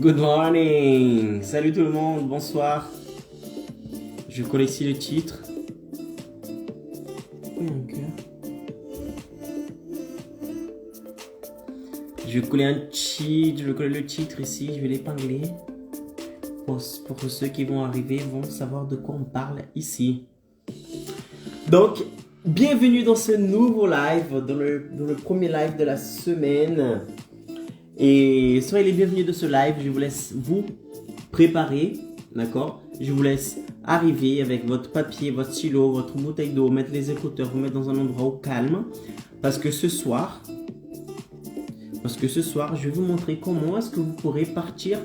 Good morning! Salut tout le monde, bonsoir. Je colle ici le titre. Je vais coller un cheat, je vais coller le titre ici, je vais l'épingler. Pour ceux qui vont arriver, vont savoir de quoi on parle ici. Donc, bienvenue dans ce nouveau live, dans le premier live de la semaine. Et soyez les bienvenus de ce live, je vous laisse vous préparer, d'accord? Je vous laisse arriver avec votre papier, votre stylo, votre bouteille d'eau, mettre les écouteurs, vous mettre dans un endroit au calme. Parce que ce soir, je vais vous montrer comment est-ce que vous pourrez partir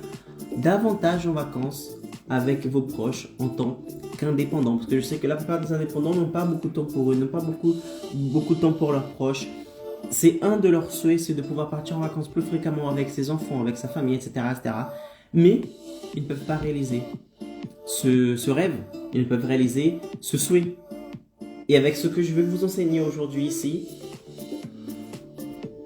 davantage en vacances avec vos proches en tant qu'indépendants. Parce que je sais que la plupart des indépendants n'ont pas beaucoup de temps pour eux, n'ont pas beaucoup de temps pour leurs proches. C'est un de leurs souhaits, c'est de pouvoir partir en vacances plus fréquemment avec ses enfants, avec sa famille, etc. etc. Mais ils ne peuvent pas réaliser ce rêve, ils ne peuvent réaliser ce souhait. Et avec ce que je vais vous enseigner aujourd'hui ici,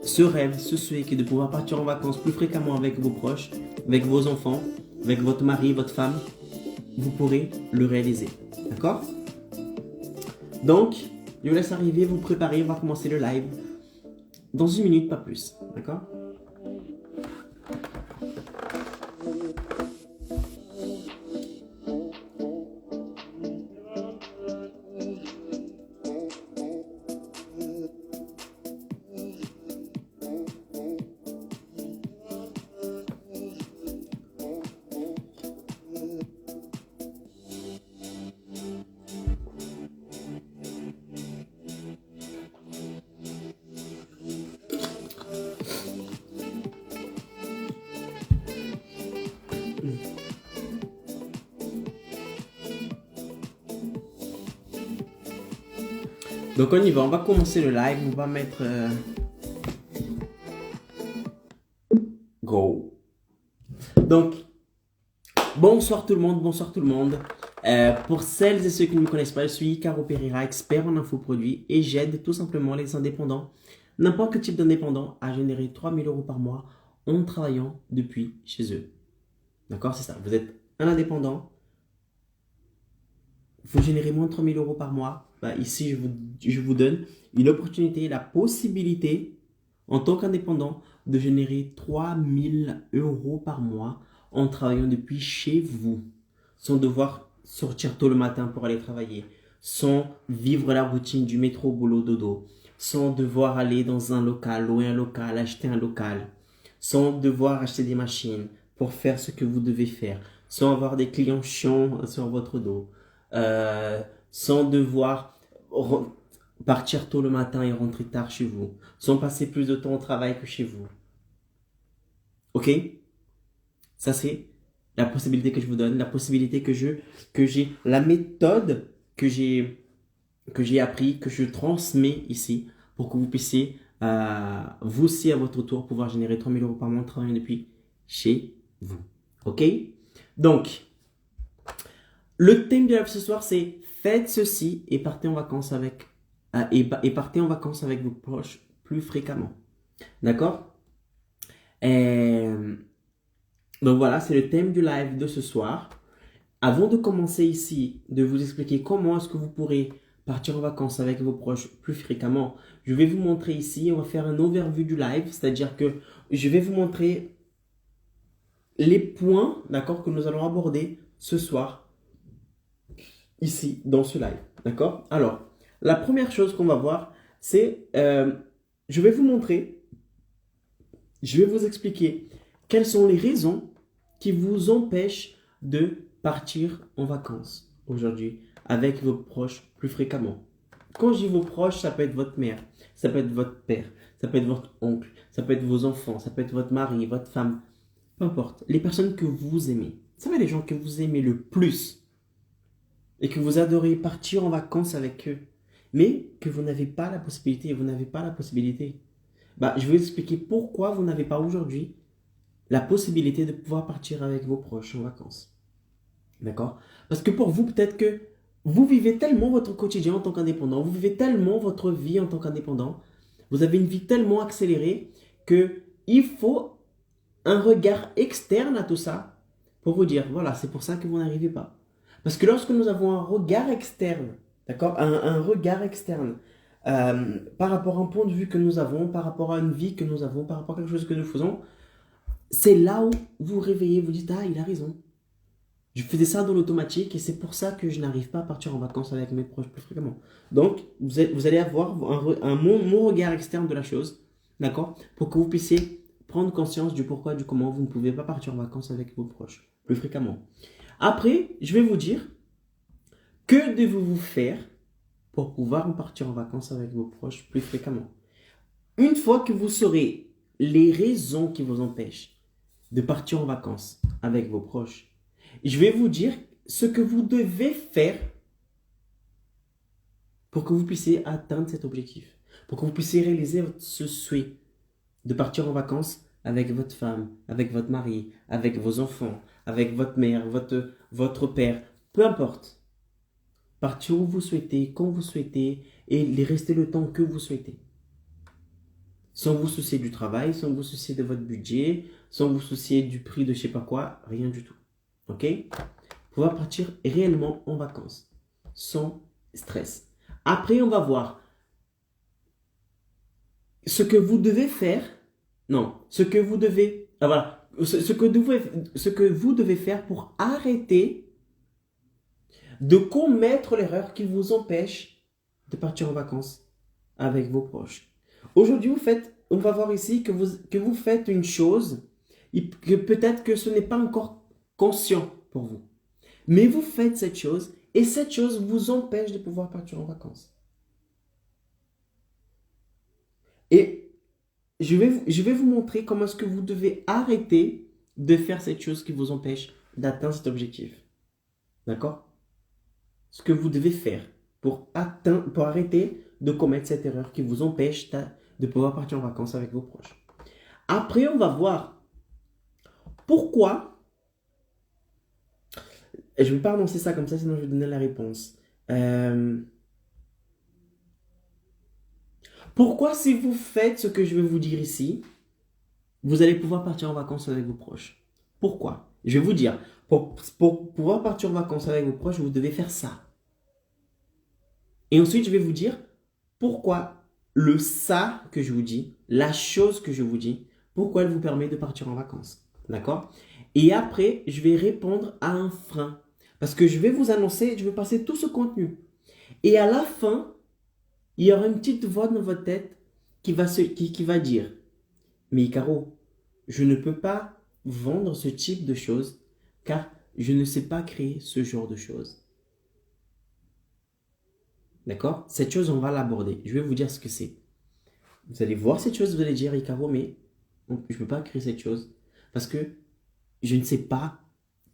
ce rêve, ce souhait qui est de pouvoir partir en vacances plus fréquemment avec vos proches, avec vos enfants, avec votre mari, votre femme, vous pourrez le réaliser. D'accord? Donc, je vous laisse arriver, vous préparer, on va commencer le live dans une minute, pas plus. D'accord? Donc on y va, on va commencer le live, on va mettre go. Donc, bonsoir tout le monde, bonsoir tout le monde. Pour celles et ceux qui ne me connaissent pas, je suis Caro Pereira, expert en infoproduits et j'aide tout simplement les indépendants, n'importe quel type d'indépendant, à générer 3 000 € par mois en travaillant depuis chez eux. D'accord, c'est ça. Vous êtes un indépendant, vous générez moins de 3 000 € par mois. Bah, ici, je vous donne une opportunité, la possibilité, en tant qu'indépendant, de générer 3 000 € par mois en travaillant depuis chez vous, sans devoir sortir tôt le matin pour aller travailler, sans vivre la routine du métro, boulot, dodo, sans devoir aller dans un local, louer un local, acheter un local, sans devoir acheter des machines pour faire ce que vous devez faire, sans avoir des clients chiants sur votre dos, sans devoir partir tôt le matin et rentrer tard chez vous, sans passer plus de temps au travail que chez vous. Ok? Ça, c'est la possibilité que je vous donne, la possibilité que j'ai, la méthode que j'ai appris, que je transmets ici pour que vous puissiez, vous aussi, à votre tour, pouvoir générer 3 000 € par mois en travaillant depuis chez vous. Ok? Donc, le thème de la ce soir, c'est faites ceci et partez en vacances avec, partez en vacances avec vos proches plus fréquemment. D'accord? Donc voilà, c'est le thème du live de ce soir. Avant de commencer ici, de vous expliquer comment est-ce que vous pourrez partir en vacances avec vos proches plus fréquemment, je vais vous montrer ici, on va faire un overview du live, c'est-à-dire que je vais vous montrer les points, d'accord, que nous allons aborder ce soir, ici, dans ce live, d'accord? Alors, la première chose qu'on va voir, c'est, je vais vous montrer, je vais vous expliquer quelles sont les raisons qui vous empêchent de partir en vacances aujourd'hui avec vos proches plus fréquemment. Quand je dis vos proches, ça peut être votre mère, ça peut être votre père, ça peut être votre oncle, ça peut être vos enfants, ça peut être votre mari, votre femme, peu importe, les personnes que vous aimez. Vous savez, les gens que vous aimez le plus et que vous adorez partir en vacances avec eux, mais que vous n'avez pas la possibilité, je vais vous expliquer pourquoi vous n'avez pas aujourd'hui la possibilité de pouvoir partir avec vos proches en vacances. D'accord? Parce que pour vous, peut-être que vous vivez tellement votre quotidien en tant qu'indépendant, vous vivez tellement votre vie en tant qu'indépendant, vous avez une vie tellement accélérée que il faut un regard externe à tout ça pour vous dire, voilà, c'est pour ça que vous n'arrivez pas. Parce que lorsque nous avons un regard externe, d'accord, un regard externe par rapport à un point de vue que nous avons, par rapport à une vie que nous avons, par rapport à quelque chose que nous faisons, c'est là où vous vous réveillez, vous dites, ah, il a raison. Je faisais ça dans l'automatique et c'est pour ça que je n'arrive pas à partir en vacances avec mes proches plus fréquemment. Donc, vous allez avoir mon regard externe de la chose, d'accord, pour que vous puissiez prendre conscience du pourquoi, du comment vous ne pouvez pas partir en vacances avec vos proches plus fréquemment. Après, je vais vous dire, que devez-vous faire pour pouvoir partir en vacances avec vos proches plus fréquemment? Une fois que vous saurez les raisons qui vous empêchent de partir en vacances avec vos proches, je vais vous dire ce que vous devez faire pour que vous puissiez atteindre cet objectif, pour que vous puissiez réaliser ce souhait de partir en vacances avec votre femme, avec votre mari, avec vos enfants, avec votre mère, votre père, peu importe. Partir où vous souhaitez, quand vous souhaitez et rester le temps que vous souhaitez. Sans vous soucier du travail, sans vous soucier de votre budget, sans vous soucier du prix de je sais pas quoi, rien du tout. Ok? Pouvoir partir réellement en vacances, sans stress. Après, on va voir ce que vous devez faire. Non, ce que vous devez. Ah, voilà. Ce que vous devez faire pour arrêter de commettre l'erreur qui vous empêche de partir en vacances avec vos proches. Aujourd'hui, on va voir ici que vous faites une chose que peut-être que ce n'est pas encore conscient pour vous. Mais vous faites cette chose et cette chose vous empêche de pouvoir partir en vacances. Et je vais vous montrer comment est-ce que vous devez arrêter de faire cette chose qui vous empêche d'atteindre cet objectif. D'accord? Ce que vous devez faire pour arrêter de commettre cette erreur qui vous empêche de pouvoir partir en vacances avec vos proches. Après, on va voir pourquoi. Je ne vais pas annoncer ça comme ça, sinon je vais donner la réponse. Pourquoi si vous faites ce que je vais vous dire ici, vous allez pouvoir partir en vacances avec vos proches? Pourquoi? Je vais vous dire, pour pouvoir partir en vacances avec vos proches, vous devez faire ça. Et ensuite, je vais vous dire pourquoi le ça que je vous dis, la chose que je vous dis, pourquoi elle vous permet de partir en vacances. D'accord? Et après, je vais répondre à un frein. Parce que je vais vous annoncer, je vais passer tout ce contenu. Et à la fin, il y aura une petite voix dans votre tête qui va dire, mais Caro, je ne peux pas vendre ce type de choses car je ne sais pas créer ce genre de choses. D'accord? Cette chose, on va l'aborder. Je vais vous dire ce que c'est. Vous allez voir cette chose, vous allez dire, Caro, mais je ne peux pas créer cette chose parce que je ne sais pas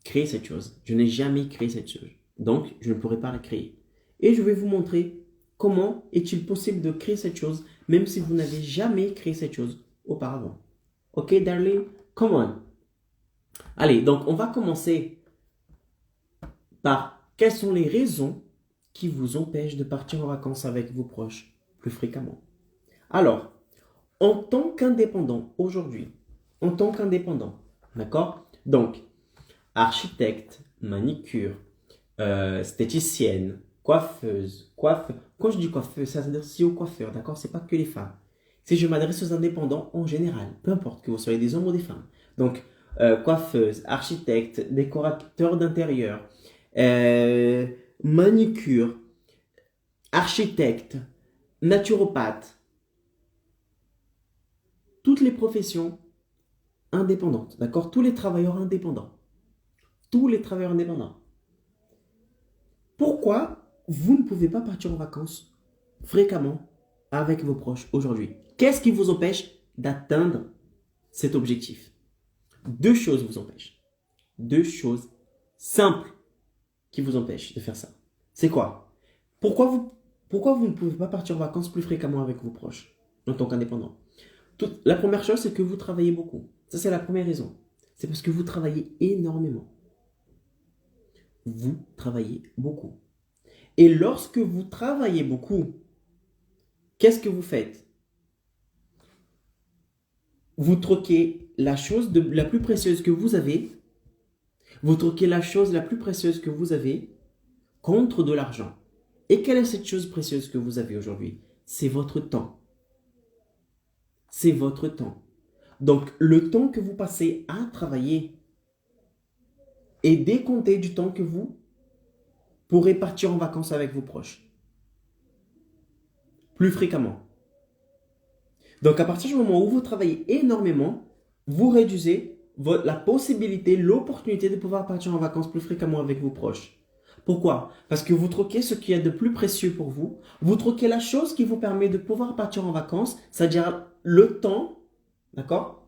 créer cette chose. Je n'ai jamais créé cette chose. Donc, je ne pourrai pas la créer. Et je vais vous montrer comment est-il possible de créer cette chose même si vous n'avez jamais créé cette chose auparavant. Ok, darling? Come on. Allez, donc on va commencer par quelles sont les raisons qui vous empêchent de partir en vacances avec vos proches plus fréquemment. Alors, en tant qu'indépendant aujourd'hui, d'accord? Donc, architecte, manicure, esthéticienne, coiffeuse. Quand je dis coiffeuse, ça veut dire aussi aux coiffeurs, d'accord? C'est pas que les femmes. Si je m'adresse aux indépendants en général, peu importe que vous soyez des hommes ou des femmes. Donc, coiffeuse, architecte, décorateur d'intérieur, manicure, architecte, naturopathe, toutes les professions indépendantes, d'accord? Tous les travailleurs indépendants. Pourquoi vous ne pouvez pas partir en vacances fréquemment avec vos proches aujourd'hui? Qu'est-ce qui vous empêche d'atteindre cet objectif? Deux choses vous empêchent. Deux choses simples qui vous empêchent de faire ça. C'est quoi? Pourquoi vous ne pouvez pas partir en vacances plus fréquemment avec vos proches en tant qu'indépendant? La première chose, c'est que vous travaillez beaucoup. Ça, c'est la première raison. C'est parce que vous travaillez énormément. Vous travaillez beaucoup. Et lorsque vous travaillez beaucoup, qu'est-ce que vous faites? vous troquez la chose la plus précieuse que vous avez, vous troquez la chose la plus précieuse que vous avez contre de l'argent. Et quelle est cette chose précieuse que vous avez aujourd'hui? C'est votre temps. C'est votre temps. Donc, le temps que vous passez à travailler est décompté du temps que vous pourrez partir en vacances avec vos proches. Plus fréquemment. Donc, à partir du moment où vous travaillez énormément, vous réduisez la possibilité, l'opportunité de pouvoir partir en vacances plus fréquemment avec vos proches. Pourquoi? Parce que vous troquez ce qui est de plus précieux pour vous. Vous troquez la chose qui vous permet de pouvoir partir en vacances, c'est-à-dire le temps, d'accord,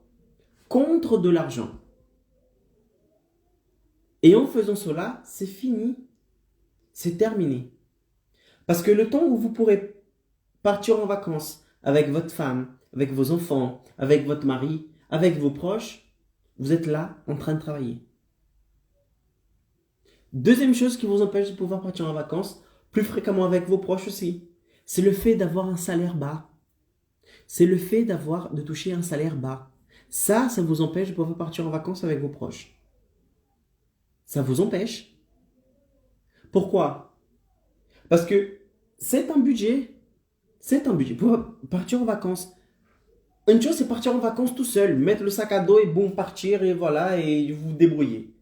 contre de l'argent. Et en faisant cela, c'est fini. C'est terminé. Parce que le temps où vous pourrez partir en vacances avec votre femme, avec vos enfants, avec votre mari, avec vos proches, vous êtes là en train de travailler. Deuxième chose qui vous empêche de pouvoir partir en vacances plus fréquemment avec vos proches aussi, c'est le fait d'avoir un salaire bas. C'est le fait de toucher un salaire bas. Ça vous empêche de pouvoir partir en vacances avec vos proches. Ça vous empêche. Pourquoi? Parce que c'est un budget. C'est un budget pour partir en vacances. Une chose, c'est partir en vacances tout seul, mettre le sac à dos et boum, partir et voilà, et vous débrouiller.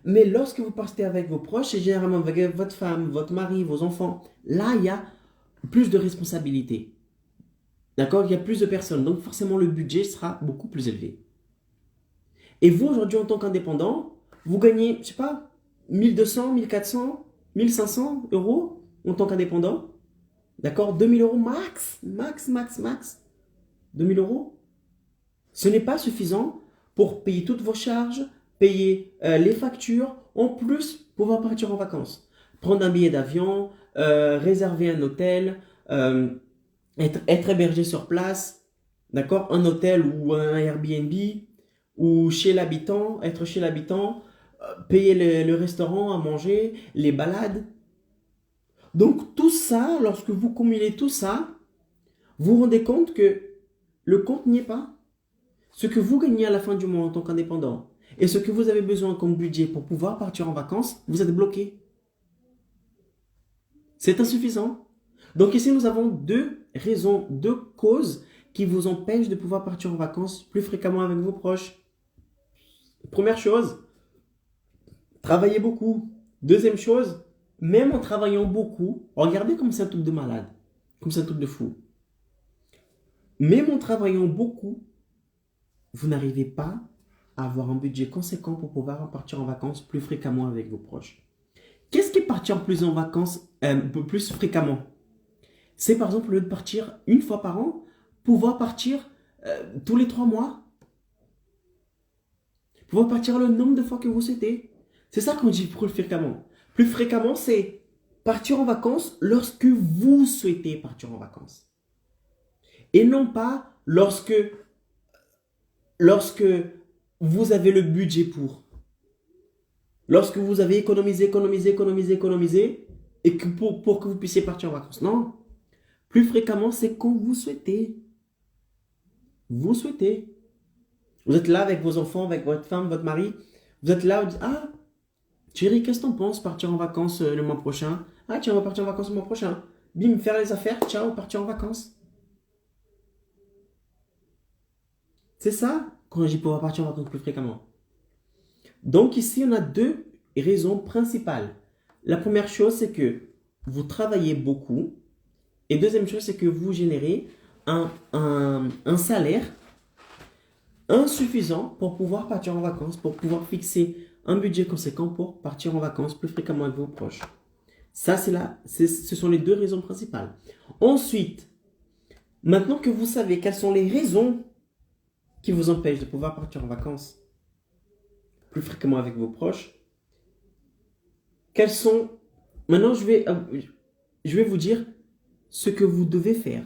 Mais lorsque vous partez avec vos proches, c'est généralement avec votre femme, votre mari, vos enfants, là, il y a plus de responsabilités. D'accord? Il y a plus de personnes, donc forcément le budget sera beaucoup plus élevé. Et vous, aujourd'hui, en tant qu'indépendant, vous gagnez, je sais pas, 1200, 1400, 1500 euros en tant qu'indépendant. D'accord? 2000 euros max, max. 2000 euros. Ce n'est pas suffisant pour payer toutes vos charges, payer les factures, en plus pouvoir partir en vacances. Prendre un billet d'avion, réserver un hôtel, être hébergé sur place, d'accord? Un hôtel ou un Airbnb, ou chez l'habitant, être chez l'habitant, payer le restaurant à manger, les balades. Donc tout ça, lorsque vous cumulez tout ça, vous vous rendez compte que le compte n'y est pas. Ce que vous gagnez à la fin du mois en tant qu'indépendant et ce que vous avez besoin comme budget pour pouvoir partir en vacances, vous êtes bloqué. C'est insuffisant. Donc ici, nous avons deux raisons, deux causes qui vous empêchent de pouvoir partir en vacances plus fréquemment avec vos proches. Première chose, travaillez beaucoup. Deuxième chose, même en travaillant beaucoup, regardez comme c'est un truc de malade, comme c'est un truc de fou. Même en travaillant beaucoup, vous n'arrivez pas à avoir un budget conséquent pour pouvoir partir en vacances plus fréquemment avec vos proches. Qu'est-ce qui est partir plus en vacances plus fréquemment? C'est par exemple, au lieu de partir une fois par an, pouvoir partir tous les 3 mois. Pouvoir partir le nombre de fois que vous souhaitez. C'est ça qu'on dit plus fréquemment. Plus fréquemment, c'est partir en vacances lorsque vous souhaitez partir en vacances. Et non pas lorsque vous avez le budget pour. Lorsque vous avez économisé, et que pour que vous puissiez partir en vacances. Non. Plus fréquemment, c'est quand vous souhaitez. Vous souhaitez. Vous êtes là avec vos enfants, avec votre femme, votre mari. Vous êtes là, vous dites, ah, chérie, qu'est-ce que t'en penses, partir en vacances le mois prochain? Ah, tiens, on va partir en vacances le mois prochain. Bim, faire les affaires, ciao, partir en vacances. C'est ça quand je dis pouvoir partir en vacances plus fréquemment. Donc ici, on a deux raisons principales. La première chose, c'est que vous travaillez beaucoup. Et deuxième chose, c'est que vous générez un salaire insuffisant pour pouvoir partir en vacances, pour pouvoir fixer un budget conséquent pour partir en vacances plus fréquemment avec vos proches. Ça, ce sont les deux raisons principales. Ensuite, maintenant que vous savez quelles sont les raisons qui vous empêchent de pouvoir partir en vacances plus fréquemment avec vos proches, quelles sont... Maintenant, je vais vous dire ce que vous devez faire.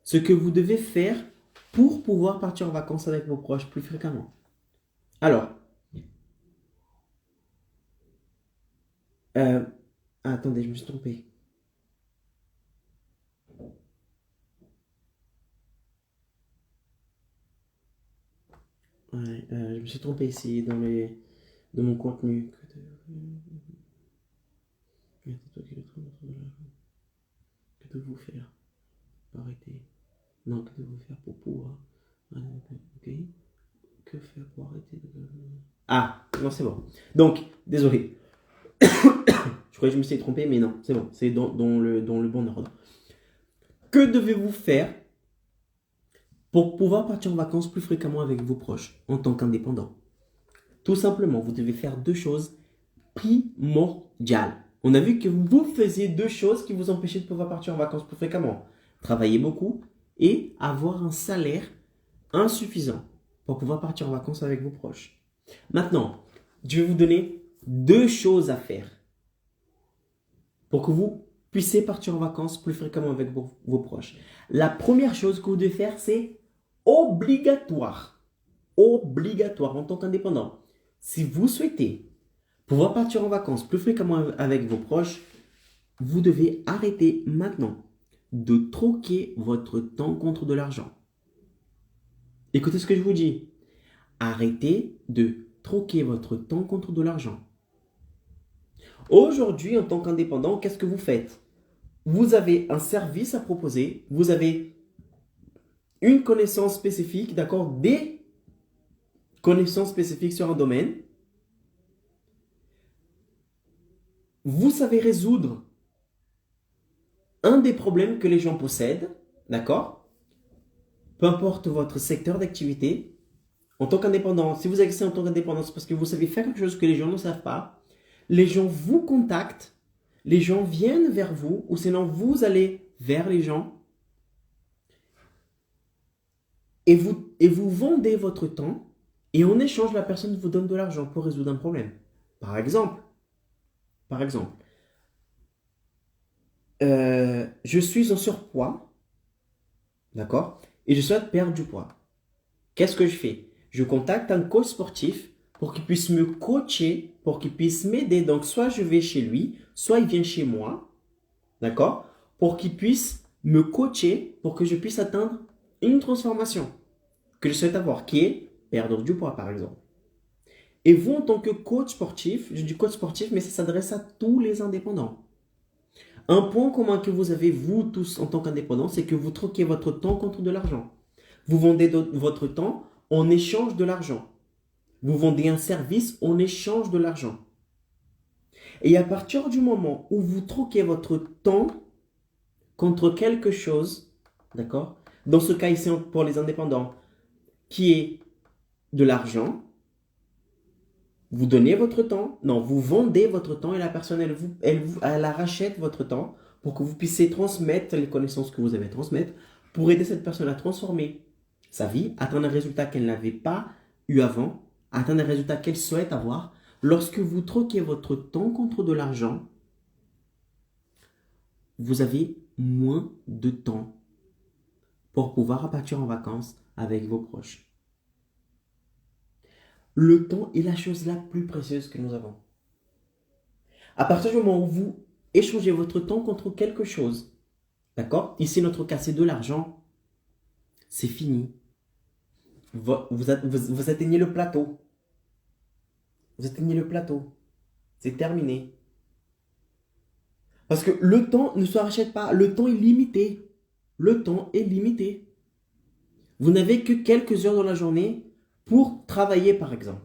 Ce que vous devez faire pour pouvoir partir en vacances avec vos proches plus fréquemment. Alors, attendez, je me suis trompé. Ouais, je me suis trompé ici dans mon contenu. Que de vous faire arrêter. Non, que de vous faire pour pouvoir. Ok. Que faire pour arrêter de... Ah, non, c'est bon. Donc, désolé. Je croyais que je me suis trompé, mais non, c'est bon. C'est dans le bon ordre. Que devez-vous faire pour pouvoir partir en vacances plus fréquemment avec vos proches en tant qu'indépendant? Tout simplement, vous devez faire deux choses primordiales. On a vu que vous faisiez deux choses qui vous empêchaient de pouvoir partir en vacances plus fréquemment. Travailler beaucoup et avoir un salaire insuffisant pour pouvoir partir en vacances avec vos proches. Maintenant, je vais vous donner deux choses à faire pour que vous puissiez partir en vacances plus fréquemment avec vos proches. La première chose que vous devez faire, c'est obligatoire. Obligatoire en tant qu'indépendant. Si vous souhaitez pouvoir partir en vacances plus fréquemment avec vos proches, vous devez arrêter maintenant de troquer votre temps contre de l'argent. Écoutez ce que je vous dis. Arrêtez de troquer votre temps contre de l'argent. Aujourd'hui, en tant qu'indépendant, qu'est-ce que vous faites? Vous avez un service à proposer, vous avez une connaissance spécifique, d'accord? Des connaissances spécifiques sur un domaine. Vous savez résoudre un des problèmes que les gens possèdent, d'accord? Peu importe votre secteur d'activité, en tant qu'indépendant, si vous exercez en tant qu'indépendant, c'est parce que vous savez faire quelque chose que les gens ne savent pas. Les gens vous contactent, les gens viennent vers vous, ou sinon vous allez vers les gens et vous vendez votre temps et en échange, la personne vous donne de l'argent pour résoudre un problème. Par exemple, je suis en surpoids, d'accord? Et je souhaite perdre du poids. Qu'est-ce que je fais? Je contacte un coach sportif pour qu'il puisse me coacher, pour qu'il puisse m'aider. Donc, soit je vais chez lui, soit il vient chez moi, d'accord? Pour qu'il puisse me coacher, pour que je puisse atteindre une transformation que je souhaite avoir, qui est perdre du poids, par exemple. Et vous, en tant que coach sportif, je dis coach sportif, mais ça s'adresse à tous les indépendants. Un point commun que vous avez, vous tous, en tant qu'indépendants, c'est que vous troquez votre temps contre de l'argent. Vous vendez votre temps en échange de l'argent. Vous vendez un service en échange de l'argent. Et à partir du moment où vous troquez votre temps contre quelque chose, d'accord? Dans ce cas ici, pour les indépendants, qui est de l'argent, vous donnez votre temps, non, vous vendez votre temps et la personne, elle rachète votre temps pour que vous puissiez transmettre les connaissances que vous avez transmettre pour aider cette personne à transformer sa vie, atteindre un résultat qu'elle n'avait pas eu avant, atteindre un résultat qu'elle souhaite avoir. Lorsque vous troquez votre temps contre de l'argent, vous avez moins de temps pour pouvoir partir en vacances avec vos proches. Le temps est la chose la plus précieuse que nous avons. À partir du moment où vous échangez votre temps contre quelque chose, d'accord? Ici, notre cas, c'est de l'argent. C'est fini. Vous atteignez le plateau. Vous atteignez le plateau. C'est terminé. Parce que le temps ne se rachète pas. Le temps est limité. Le temps est limité. Vous n'avez que quelques heures dans la journée pour travailler, par exemple.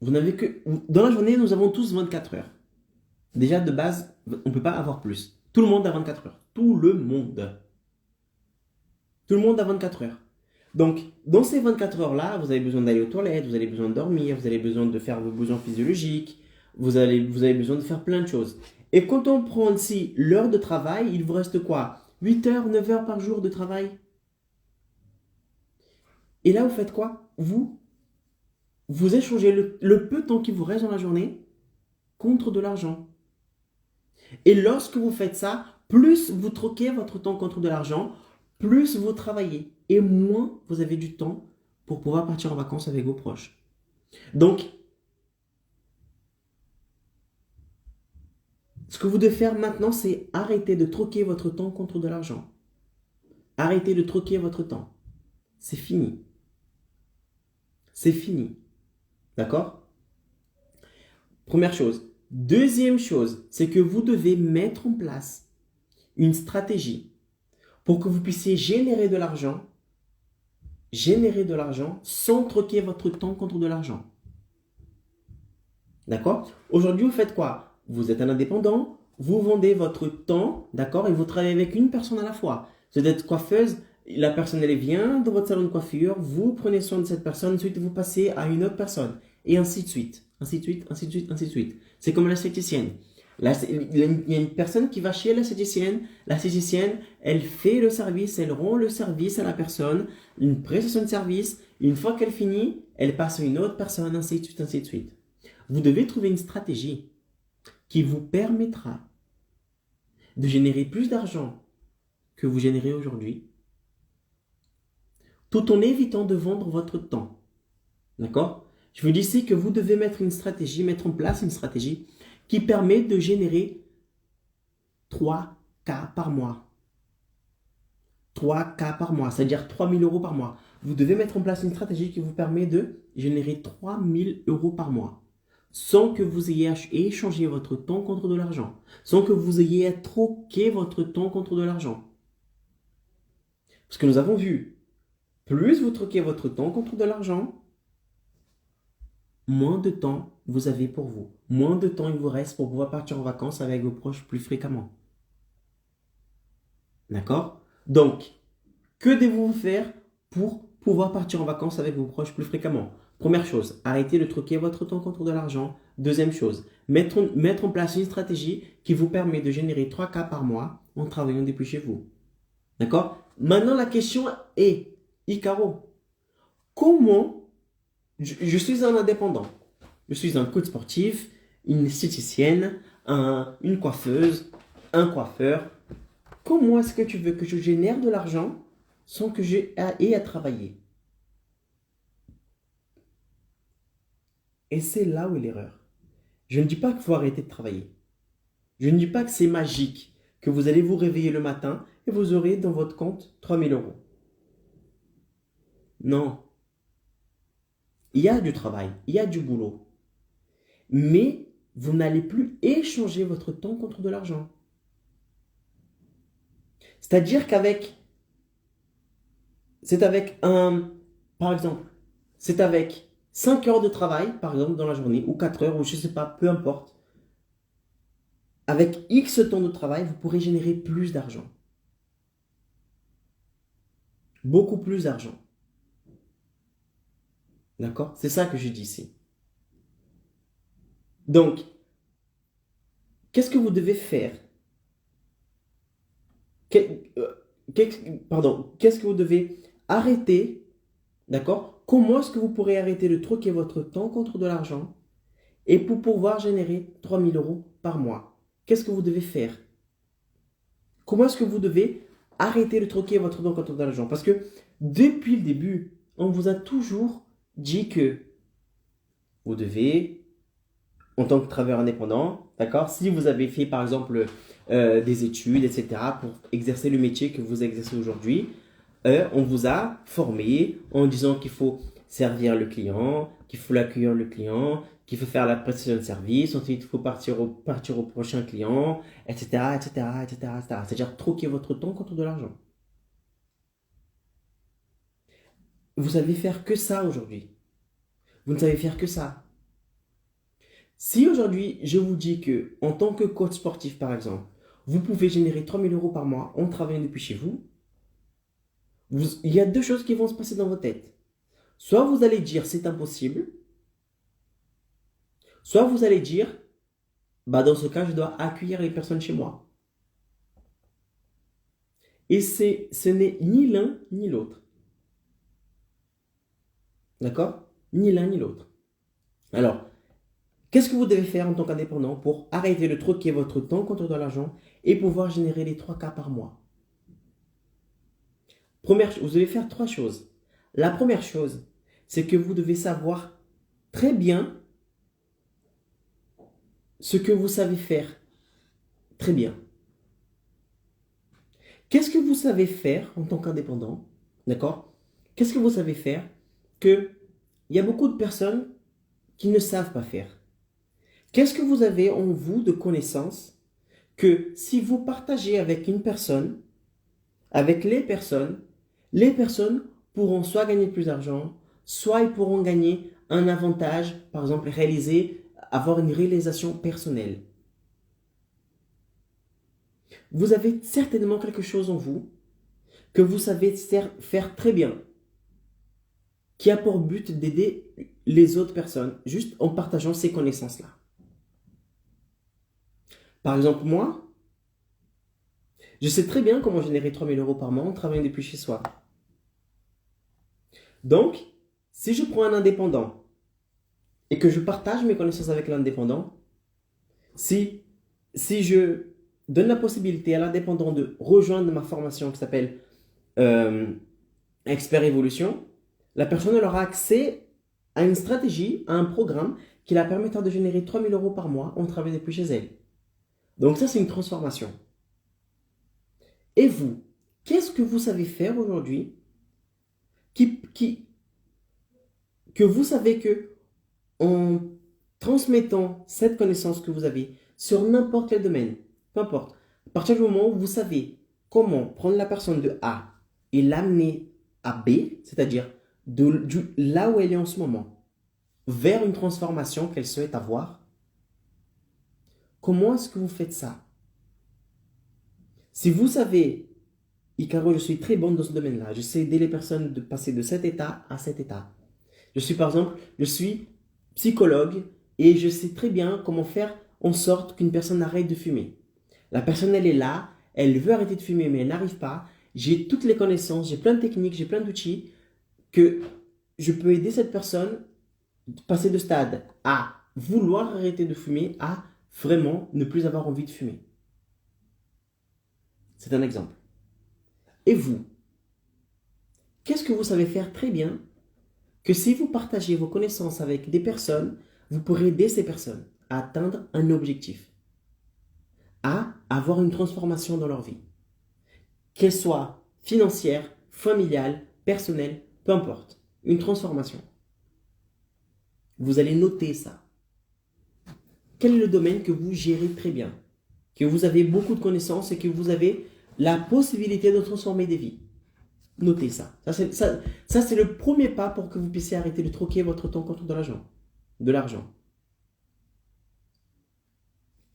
Dans la journée, nous avons tous 24 heures. Déjà, de base, on ne peut pas avoir plus. Tout le monde a 24 heures. Tout le monde. Tout le monde a 24 heures. Donc, dans ces 24 heures-là, vous avez besoin d'aller aux toilettes, vous avez besoin de dormir, vous avez besoin de faire vos besoins physiologiques, vous avez besoin de faire plein de choses. Et quand on prend ici l'heure de travail, il vous reste quoi? 8 heures, 9 heures par jour de travail. Et là, vous faites quoi? Vous échangez le peu de temps qui vous reste dans la journée contre de l'argent. Et lorsque vous faites ça, plus vous troquez votre temps contre de l'argent, plus vous travaillez et moins vous avez du temps pour pouvoir partir en vacances avec vos proches. Donc, ce que vous devez faire maintenant, c'est arrêter de troquer votre temps contre de l'argent. Arrêtez de troquer votre temps. C'est fini. C'est fini. D'accord? Première chose. Deuxième chose, c'est que vous devez mettre en place une stratégie pour que vous puissiez générer de l'argent sans troquer votre temps contre de l'argent. D'accord? Aujourd'hui, vous faites quoi? Vous êtes un indépendant, vous vendez votre temps, d'accord? Et vous travaillez avec une personne à la fois. Vous êtes coiffeuse, la personne elle vient dans votre salon de coiffure, vous prenez soin de cette personne, ensuite vous passez à une autre personne. Et ainsi de suite. Ainsi de suite, ainsi de suite, ainsi de suite. C'est comme l'esthéticienne. Il y a une personne qui va chez l'esthéticienne, elle fait le service, elle rend le service à la personne, une prestation de service, une fois qu'elle finit, elle passe à une autre personne, ainsi de suite, ainsi de suite. Vous devez trouver une stratégie qui vous permettra de générer plus d'argent que vous générez aujourd'hui, tout en évitant de vendre votre temps. D'accord? Je vous dis ici que vous devez mettre en place une stratégie qui permet de générer 3K par mois. 3K par mois, c'est-à-dire 3000 euros par mois. Vous devez mettre en place une stratégie qui vous permet de générer 3000 euros par mois, sans que vous ayez échangé votre temps contre de l'argent, sans que vous ayez troqué votre temps contre de l'argent. Parce que nous avons vu, plus vous troquez votre temps contre de l'argent, moins de temps vous avez pour vous. Moins de temps il vous reste pour pouvoir partir en vacances avec vos proches plus fréquemment. D'accord? Donc, que devez-vous faire pour pouvoir partir en vacances avec vos proches plus fréquemment? Première chose, arrêtez de troquer votre temps contre de l'argent. Deuxième chose, mettre en place une stratégie qui vous permet de générer 3K par mois en travaillant depuis chez vous. D'accord? Maintenant, la question est, Icaro, comment je suis un indépendant, je suis un coach sportif, une esthéticienne, une coiffeuse, un coiffeur. Comment est-ce que tu veux que je génère de l'argent sans que j'ai à travailler? Et c'est là où est l'erreur. Je ne dis pas qu'il faut arrêter de travailler. Je ne dis pas que c'est magique, que vous allez vous réveiller le matin et vous aurez dans votre compte 3000 euros. Non. Il y a du travail, il y a du boulot. Mais vous n'allez plus échanger votre temps contre de l'argent. C'est-à-dire par exemple, c'est avec 5 heures de travail, par exemple, dans la journée, ou 4 heures, ou je ne sais pas, peu importe. Avec X temps de travail, vous pourrez générer plus d'argent. Beaucoup plus d'argent. D'accord? C'est ça que je dis ici. Donc, qu'est-ce que vous devez faire? Qu'est-ce que vous devez arrêter? D'accord? Comment est-ce que vous pourrez arrêter de troquer votre temps contre de l'argent et pour pouvoir générer 3000 euros par mois? Qu'est-ce que vous devez faire? Comment est-ce que vous devez arrêter de troquer votre temps contre de l'argent? Parce que depuis le début, on vous a toujours dit que vous devez, en tant que travailleur indépendant, d'accord, si vous avez fait par exemple des études, etc., pour exercer le métier que vous exercez aujourd'hui, on vous a formé en disant qu'il faut servir le client, qu'il faut accueillir le client, qu'il faut faire la prestation de service, ensuite il faut partir au prochain client, etc., etc., etc., etc. C'est-à-dire troquer votre temps contre de l'argent. Vous savez faire que ça aujourd'hui. Vous ne savez faire que ça. Si aujourd'hui, je vous dis que, en tant que coach sportif, par exemple, vous pouvez générer 3000 euros par mois en travaillant depuis chez vous, il y a deux choses qui vont se passer dans votre tête. Soit vous allez dire c'est impossible, soit vous allez dire, bah dans ce cas, je dois accueillir les personnes chez moi. Et ce n'est ni l'un ni l'autre. D'accord? Ni l'un ni l'autre. Alors, qu'est-ce que vous devez faire en tant qu'indépendant pour arrêter de troquer votre temps contre de l'argent et pouvoir générer les 3K par mois? Vous devez faire trois choses. La première chose, c'est que vous devez savoir très bien ce que vous savez faire très bien. Qu'est-ce que vous savez faire en tant qu'indépendant? D'accord? Qu'est-ce que vous savez faire que il y a beaucoup de personnes qui ne savent pas faire. Qu'est-ce que vous avez en vous de connaissances que si vous partagez avec une personne, avec les personnes pourront soit gagner plus d'argent, soit ils pourront gagner un avantage, par exemple avoir une réalisation personnelle. Vous avez certainement quelque chose en vous que vous savez faire très bien, qui a pour but d'aider les autres personnes, juste en partageant ces connaissances-là. Par exemple, moi, je sais très bien comment générer 3 000 euros par mois en travaillant depuis chez soi. Donc, si je prends un indépendant et que je partage mes connaissances avec l'indépendant, si je donne la possibilité à l'indépendant de rejoindre ma formation qui s'appelle Expert Évolution, la personne aura accès à une stratégie, à un programme qui la permettra de générer 3 000 euros par mois en travaillant depuis chez elle. Donc ça, c'est une transformation. Et vous, qu'est-ce que vous savez faire aujourd'hui que vous savez que en transmettant cette connaissance que vous avez sur n'importe quel domaine, peu importe, à partir du moment où vous savez comment prendre la personne de A et l'amener à B, c'est-à-dire là où elle est en ce moment, vers une transformation qu'elle souhaite avoir, comment est-ce que vous faites ça? Si vous savez, Icaro, je suis très bonne dans ce domaine-là, je sais aider les personnes de passer de cet état à cet état. Je suis psychologue et je sais très bien comment faire en sorte qu'une personne arrête de fumer. La personne, elle est là, elle veut arrêter de fumer, mais elle n'arrive pas. J'ai toutes les connaissances, j'ai plein de techniques, j'ai plein d'outils que je peux aider cette personne à passer de stade à vouloir arrêter de fumer à vraiment ne plus avoir envie de fumer. C'est un exemple. Et vous, qu'est-ce que vous savez faire très bien que si vous partagez vos connaissances avec des personnes, vous pourrez aider ces personnes à atteindre un objectif, à avoir une transformation dans leur vie, qu'elle soit financière, familiale, personnelle, peu importe, une transformation. Vous allez noter ça. Quel est le domaine que vous gérez très bien, que vous avez beaucoup de connaissances et que vous avez la possibilité de transformer des vies? Notez ça. Ça, c'est le premier pas pour que vous puissiez arrêter de troquer votre temps contre de l'argent.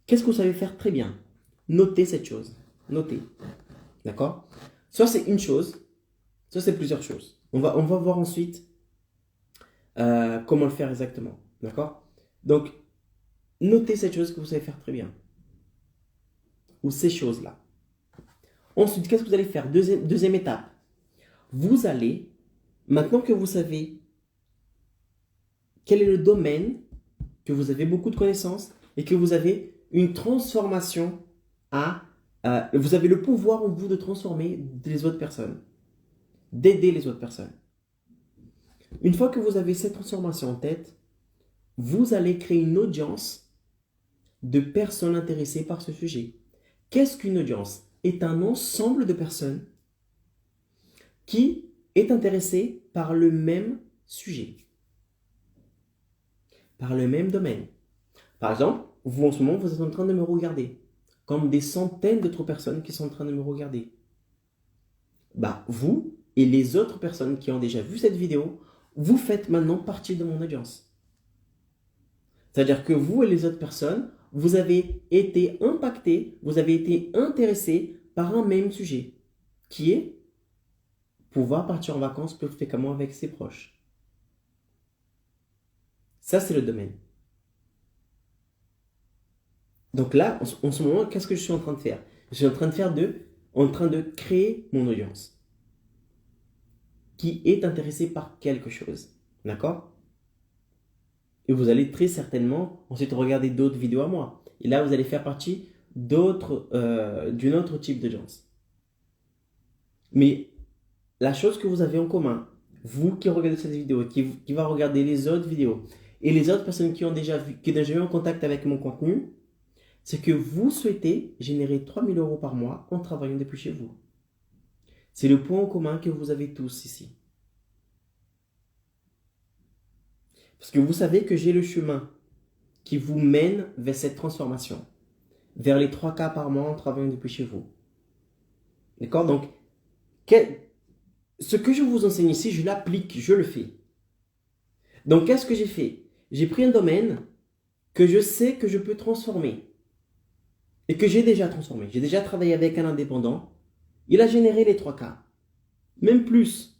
Qu'est-ce que vous savez faire très bien? Notez cette chose. Notez. D'accord? Soit c'est une chose, soit c'est plusieurs choses. On va voir ensuite comment le faire exactement. D'accord? Donc, notez cette chose que vous savez faire très bien. Ou ces choses-là. Ensuite, qu'est-ce que vous allez faire? Deuxième étape. Vous allez, maintenant que vous savez quel est le domaine, que vous avez beaucoup de connaissances et que vous avez une transformation vous avez le pouvoir en vous de transformer les autres personnes, d'aider les autres personnes. Une fois que vous avez cette transformation en tête, vous allez créer une audience de personnes intéressées par ce sujet. Qu'est-ce qu'une audience? C'est un ensemble de personnes qui est intéressée par le même sujet, par le même domaine. Par exemple, vous en ce moment, vous êtes en train de me regarder, comme des centaines d'autres personnes qui sont en train de me regarder. Vous et les autres personnes qui ont déjà vu cette vidéo, vous faites maintenant partie de mon audience. C'est-à-dire que vous et les autres personnes, vous avez été impactés, vous avez été intéressés par un même sujet, qui est pouvoir partir en vacances plus fréquemment avec ses proches. Ça, c'est le domaine. Donc là, en ce moment, qu'est-ce que je suis en train de faire? Je suis en train de créer mon audience qui est intéressée par quelque chose. D'accord? Et vous allez très certainement ensuite regarder d'autres vidéos à moi. Et là, vous allez faire partie d'une autre type d'audience. Mais la chose que vous avez en commun, vous qui regardez cette vidéo, qui va regarder les autres vidéos, et les autres personnes qui ont déjà eu en contact avec mon contenu, c'est que vous souhaitez générer 3 000 euros par mois en travaillant depuis chez vous. C'est le point en commun que vous avez tous ici. Parce que vous savez que j'ai le chemin qui vous mène vers cette transformation, vers les 3K par mois en travaillant depuis chez vous. D'accord? Donc, ce que je vous enseigne ici, je l'applique, je le fais. Donc, qu'est-ce que j'ai fait? J'ai pris un domaine que je sais que je peux transformer et que j'ai déjà transformé. J'ai déjà travaillé avec un indépendant. Il a généré les 3K, même plus,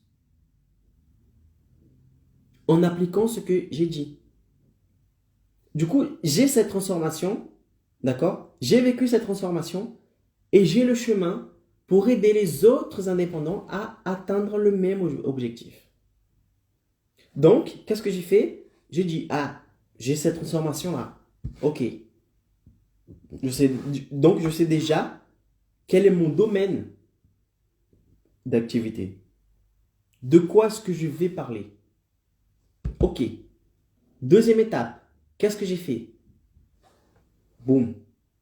en appliquant ce que j'ai dit. Du coup, j'ai cette transformation, d'accord? J'ai vécu cette transformation et j'ai le chemin pour aider les autres indépendants à atteindre le même objectif. Donc, qu'est-ce que j'ai fait? J'ai dit, ah, j'ai cette transformation-là. Ok. Donc, je sais déjà quel est mon domaine d'activité. De quoi est-ce que je vais parler? Ok. Deuxième étape, qu'est-ce que j'ai fait? Boum,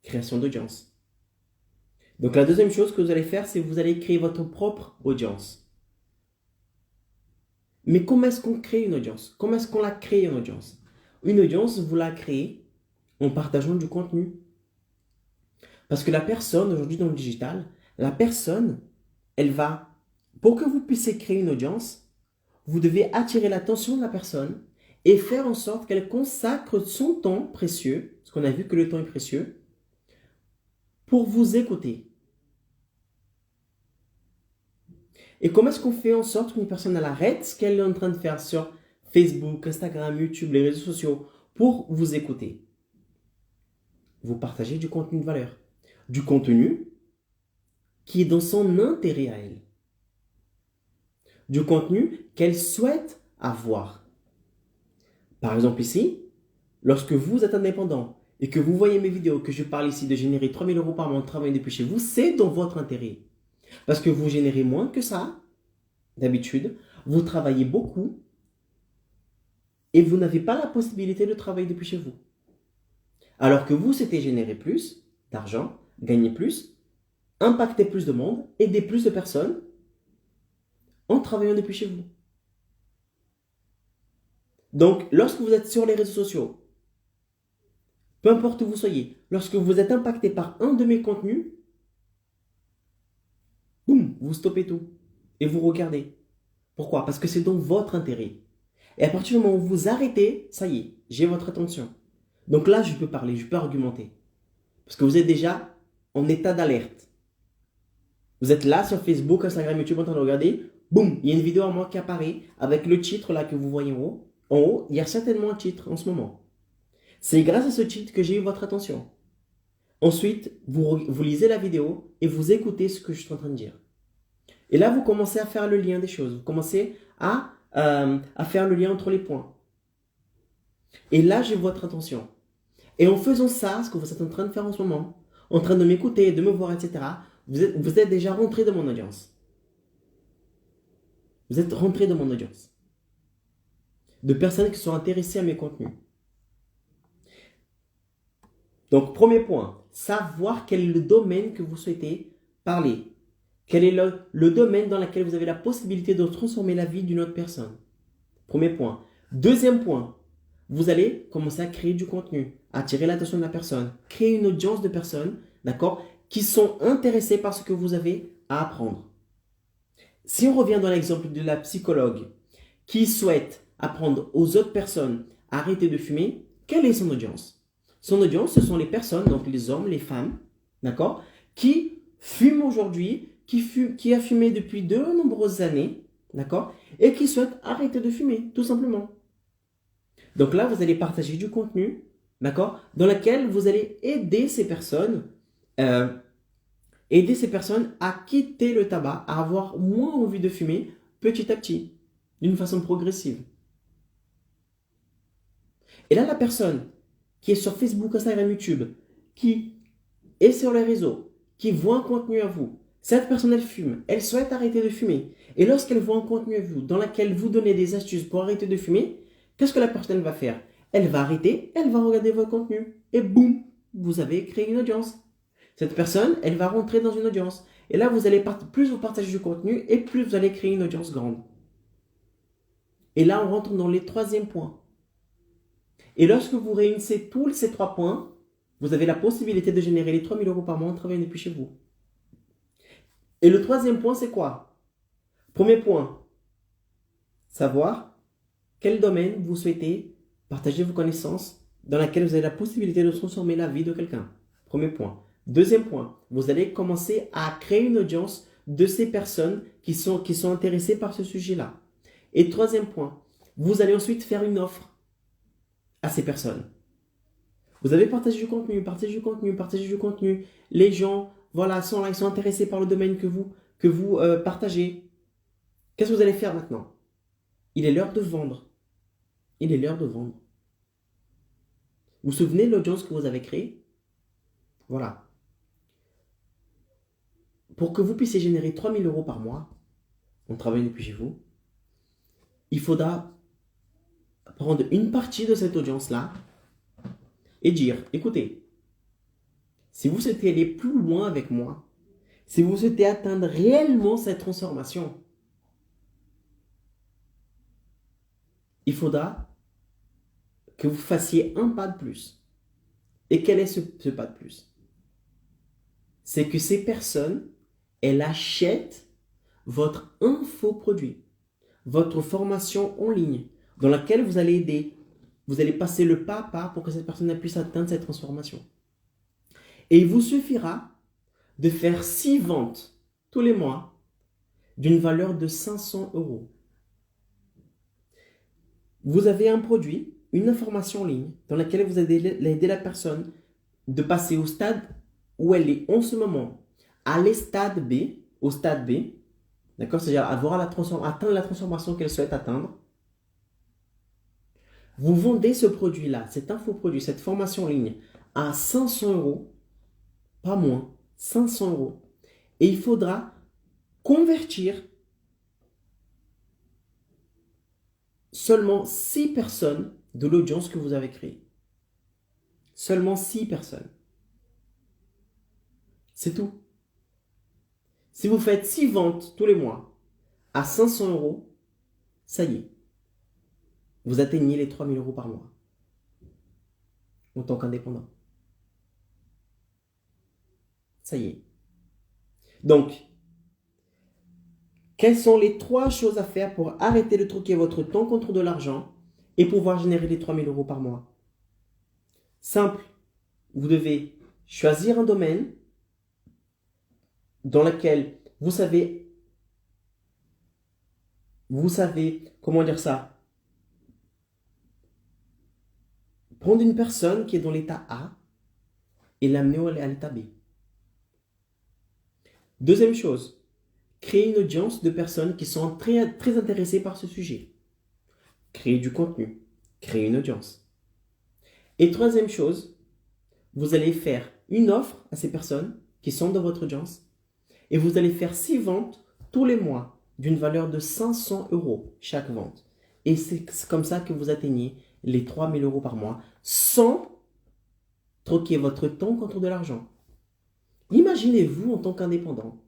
création d'audience. Donc la deuxième chose que vous allez faire, c'est que vous allez créer votre propre audience. Mais comment est-ce qu'on crée une audience? Comment est-ce qu'on la crée une audience? Une audience, vous la créez en partageant du contenu. Parce que la personne, aujourd'hui dans le digital, la personne, elle va, pour que vous puissiez créer une audience, vous devez attirer l'attention de la personne et faire en sorte qu'elle consacre son temps précieux, parce qu'on a vu que le temps est précieux, pour vous écouter. Et comment est-ce qu'on fait en sorte qu'une personne elle arrête ce qu'elle est en train de faire sur Facebook, Instagram, YouTube, les réseaux sociaux pour vous écouter? Vous partagez du contenu de valeur. Du contenu qui est dans son intérêt à elle. Du contenu qu'elle souhaite avoir. Par exemple ici, lorsque vous êtes indépendant et que vous voyez mes vidéos, que je parle ici de générer 3 000 € par mois en travaillant depuis chez vous, c'est dans votre intérêt. Parce que vous générez moins que ça, d'habitude, vous travaillez beaucoup et vous n'avez pas la possibilité de travailler depuis chez vous. Alors que vous, c'était générer plus d'argent, gagner plus, impacter plus de monde, aider plus de personnes en travaillant depuis chez vous. Donc, lorsque vous êtes sur les réseaux sociaux, peu importe où vous soyez, lorsque vous êtes impacté par un de mes contenus, boum, vous stoppez tout et vous regardez. Pourquoi? Parce que c'est dans votre intérêt. Et à partir du moment où vous arrêtez, ça y est, j'ai votre attention. Donc là, je peux parler, je peux argumenter. Parce que vous êtes déjà en état d'alerte. Vous êtes là sur Facebook, Instagram, YouTube en train de regarder. Boum, il y a une vidéo à moi qui apparaît avec le titre là que vous voyez en haut. En haut, il y a certainement un titre en ce moment. C'est grâce à ce titre que j'ai eu votre attention. Ensuite, vous lisez la vidéo et vous écoutez ce que je suis en train de dire. Et là, vous commencez à faire le lien des choses. Vous commencez à faire le lien entre les points. Et là, j'ai votre attention. Et en faisant ça, ce que vous êtes en train de faire en ce moment, en train de m'écouter, de me voir, etc., vous êtes déjà rentré dans mon audience. Vous êtes rentré dans mon audience. De personnes qui sont intéressées à mes contenus. Donc, premier point, savoir quel est le domaine que vous souhaitez parler. Quel est le domaine dans lequel vous avez la possibilité de transformer la vie d'une autre personne. Premier point. Deuxième point, vous allez commencer à créer du contenu, attirer l'attention de la personne, créer une audience de personnes, d'accord, qui sont intéressées par ce que vous avez à apprendre. Si on revient dans l'exemple de la psychologue qui souhaite apprendre aux autres personnes à arrêter de fumer, quelle est son audience? Son audience, ce sont les personnes, donc les hommes, les femmes, d'accord, qui fument aujourd'hui, qui a fumé depuis de nombreuses années, d'accord, et qui souhaitent arrêter de fumer, tout simplement. Donc là, vous allez partager du contenu, d'accord, dans lequel vous allez aider ces personnes à quitter le tabac, à avoir moins envie de fumer petit à petit, d'une façon progressive. Et là, la personne qui est sur Facebook, Instagram, YouTube, qui est sur les réseaux, qui voit un contenu à vous, cette personne, elle fume, elle souhaite arrêter de fumer. Et lorsqu'elle voit un contenu à vous, dans lequel vous donnez des astuces pour arrêter de fumer, qu'est-ce que la personne va faire? Elle va arrêter, elle va regarder votre contenu. Et boum, vous avez créé une audience. Cette personne, elle va rentrer dans une audience. Et là, vous allez plus vous partagez du contenu et plus vous allez créer une audience grande. Et là, on rentre dans les troisième points. Et lorsque vous réunissez tous ces 3 points, vous avez la possibilité de générer les 3 000 euros par mois en travaillant depuis chez vous. Et le troisième point, c'est quoi? Premier point, savoir quel domaine vous souhaitez partager vos connaissances dans laquelle vous avez la possibilité de transformer la vie de quelqu'un. Premier point. Deuxième point, vous allez commencer à créer une audience de ces personnes qui sont intéressées par ce sujet-là. Et troisième point, vous allez ensuite faire une offre à ces personnes. Vous avez partagé du contenu, partagé du contenu, partagé du contenu. Les gens, voilà, sont là, ils sont intéressés par le domaine que vous partagez. Qu'est-ce que vous allez faire maintenant? Il est l'heure de vendre. Il est l'heure de vendre. Vous vous souvenez de l'audience que vous avez créée? Voilà. Pour que vous puissiez générer 3 000 euros par mois en travaillant depuis chez vous, il faudra prendre une partie de cette audience-là et dire, écoutez, si vous souhaitez aller plus loin avec moi, si vous souhaitez atteindre réellement cette transformation, il faudra que vous fassiez un pas de plus. Et quel est ce pas de plus? C'est que ces personnes, elles achètent votre infoproduit, votre formation en ligne, dans laquelle vous allez aider, vous allez passer le pas à pas pour que cette personne puisse atteindre cette transformation. Et il vous suffira de faire 6 ventes tous les mois d'une valeur de 500 euros. Vous avez un produit, une information en ligne dans laquelle vous allez aider la personne de passer au stade où elle est en ce moment, aller au stade B, d'accord, c'est-à-dire atteindre la transformation qu'elle souhaite atteindre. Vous vendez ce produit-là, cet infoproduit, cette formation en ligne à 500 euros, pas moins, 500 euros. Et il faudra convertir seulement 6 personnes de l'audience que vous avez créée. Seulement 6 personnes. C'est tout. Si vous faites 6 ventes tous les mois à 500 euros, ça y est. Vous atteignez les 3 000 euros par mois en tant qu'indépendant. Ça y est. Donc, quelles sont les 3 choses à faire pour arrêter de troquer votre temps contre de l'argent et pouvoir générer les 3 000 euros par mois? Simple. Vous devez choisir un domaine dans lequel vous savez, comment dire ça, prendre une personne qui est dans l'état A et l'amener à l'état B. Deuxième chose, créer une audience de personnes qui sont très, très intéressées par ce sujet. Créer du contenu, créer une audience. Et troisième chose, vous allez faire une offre à ces personnes qui sont dans votre audience et vous allez faire 6 ventes tous les mois d'une valeur de 500 euros chaque vente. Et c'est comme ça que vous atteignez les 3 000 euros par mois sans troquer votre temps contre de l'argent. Imaginez-vous en tant qu'indépendant.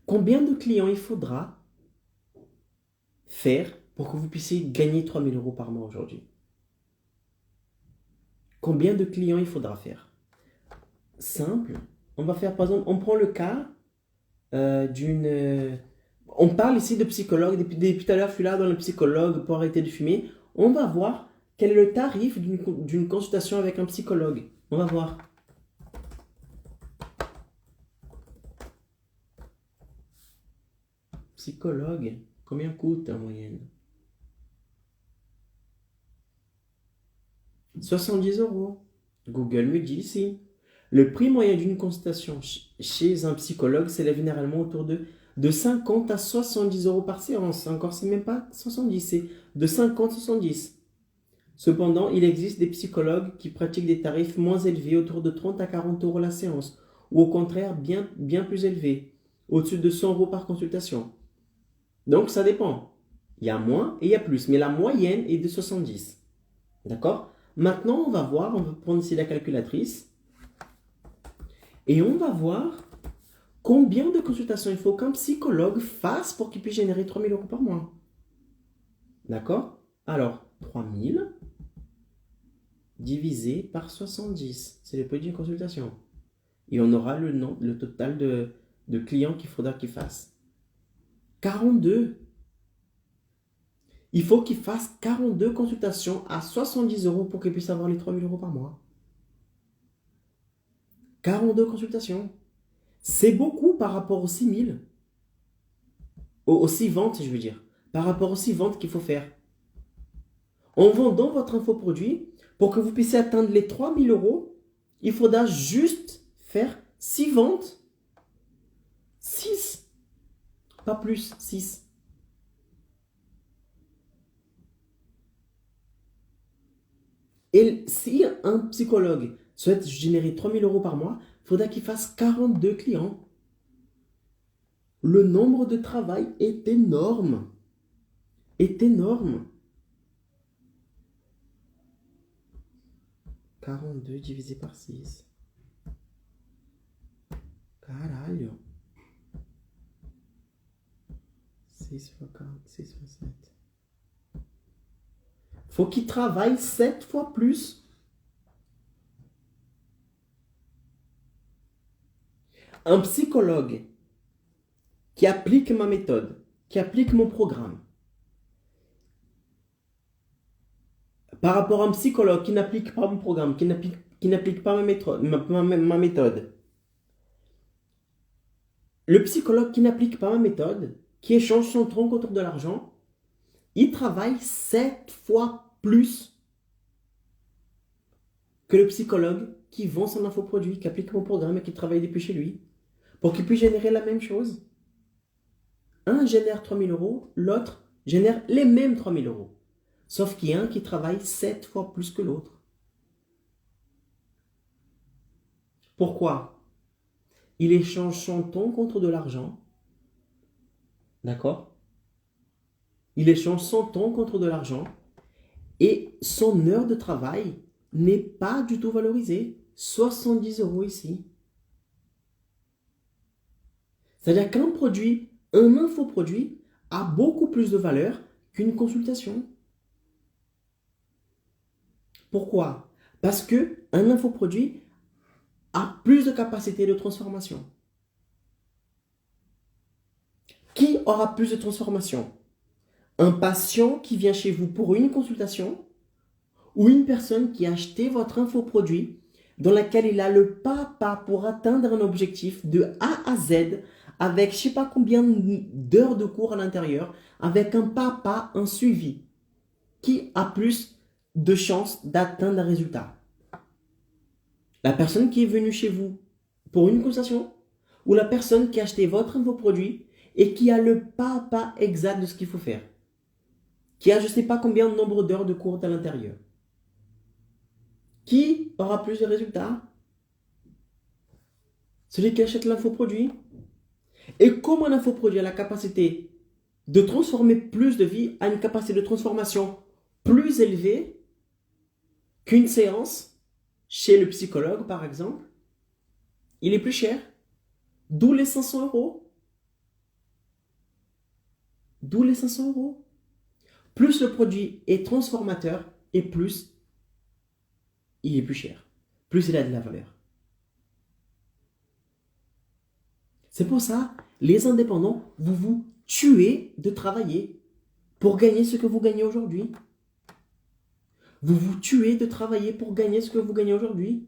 Combien de clients il faudra faire pour que vous puissiez gagner 3 000 euros par mois aujourd'hui? Combien de clients il faudra faire? Simple. On va faire, par exemple, on prend le cas on parle ici de psychologue. Depuis tout à l'heure, je suis là dans le psychologue pour arrêter de fumer. On va voir quel est le tarif d'une consultation avec un psychologue. On va voir. Psychologue, combien coûte en moyenne? 70 euros. Google me dit ici. Le prix moyen d'une consultation chez un psychologue s'élève généralement autour de 50 à 70 euros par séance. Encore, c'est même pas 70, c'est de 50 à 70. Cependant, il existe des psychologues qui pratiquent des tarifs moins élevés, autour de 30 à 40 euros la séance, ou au contraire bien plus élevés, au-dessus de 100 euros par consultation. Donc, ça dépend. Il y a moins et il y a plus, mais la moyenne est de 70. D'accord? Maintenant, on va prendre ici la calculatrice. Et on va voir combien de consultations il faut qu'un psychologue fasse pour qu'il puisse générer 3 000 euros par mois. D'accord? Alors, 3000 divisé par 70. C'est le prix d'une consultation. Et on aura le total de clients qu'il faudra qu'il fasse. 42. Il faut qu'il fasse 42 consultations à 70 € pour qu'il puisse avoir les 3000 € par mois. 42 consultations. C'est beaucoup par rapport aux 6000. Aux 6 ventes, je veux dire. Par rapport aux 6 ventes qu'il faut faire. En vendant votre infoproduit, pour que vous puissiez atteindre les 3000 €, il faudra juste faire 6 ventes. 6. Pas plus, 6. Et si un psychologue souhaite générer 3000 € par mois, il faudra qu'il fasse 42 clients. Le nombre de travail est énorme. Est énorme. 42 divisé par 6. Caralho. 6 fois 40, 6 fois 7. Faut qu'il travaille 7 fois plus. Un psychologue qui applique ma méthode, qui applique mon programme, par rapport à un psychologue qui n'applique pas mon programme, qui n'applique pas ma méthode. Le psychologue qui n'applique pas ma méthode, qui échange son temps contre de l'argent, il travaille 7 fois plus que le psychologue qui vend son infoproduit, qui applique mon programme et qui travaille depuis chez lui, pour qu'il puisse générer la même chose. Un génère 3000 €, l'autre génère les mêmes 3000 €. Sauf qu'il y a un qui travaille 7 fois plus que l'autre. Pourquoi? Il échange son temps contre de l'argent. D'accord? Il échange son temps contre de l'argent. Et son heure de travail n'est pas du tout valorisée. 70 € ici. C'est-à-dire qu'un produit, un infoproduit, a beaucoup plus de valeur qu'une consultation. Pourquoi? Parce qu'un infoproduit a plus de capacité de transformation. Qui aura plus de transformation? Un patient qui vient chez vous pour une consultation ou une personne qui a acheté votre infoproduit dans laquelle il a le pas à pas pour atteindre un objectif de A à Z avec je ne sais pas combien d'heures de cours à l'intérieur, avec un pas à pas, un suivi. Qui a plus de chances d'atteindre un résultat? La personne qui est venue chez vous pour une consultation ou la personne qui a acheté votre infoproduit et qui a le pas à pas exact de ce qu'il faut faire? Qui a je ne sais pas combien de nombre d'heures de cours à l'intérieur? Qui aura plus de résultats? Celui qui achète l'infoproduit. Et comme un infoproduit a la capacité de transformer plus de vie, a une capacité de transformation plus élevée qu'une séance chez le psychologue, par exemple, il est plus cher. D'où les 500 €. D'où les 500 €. Plus le produit est transformateur et plus il est plus cher. Plus il a de la valeur. C'est pour ça, les indépendants, vous vous tuez de travailler pour gagner ce que vous gagnez aujourd'hui. Vous vous tuez de travailler pour gagner ce que vous gagnez aujourd'hui.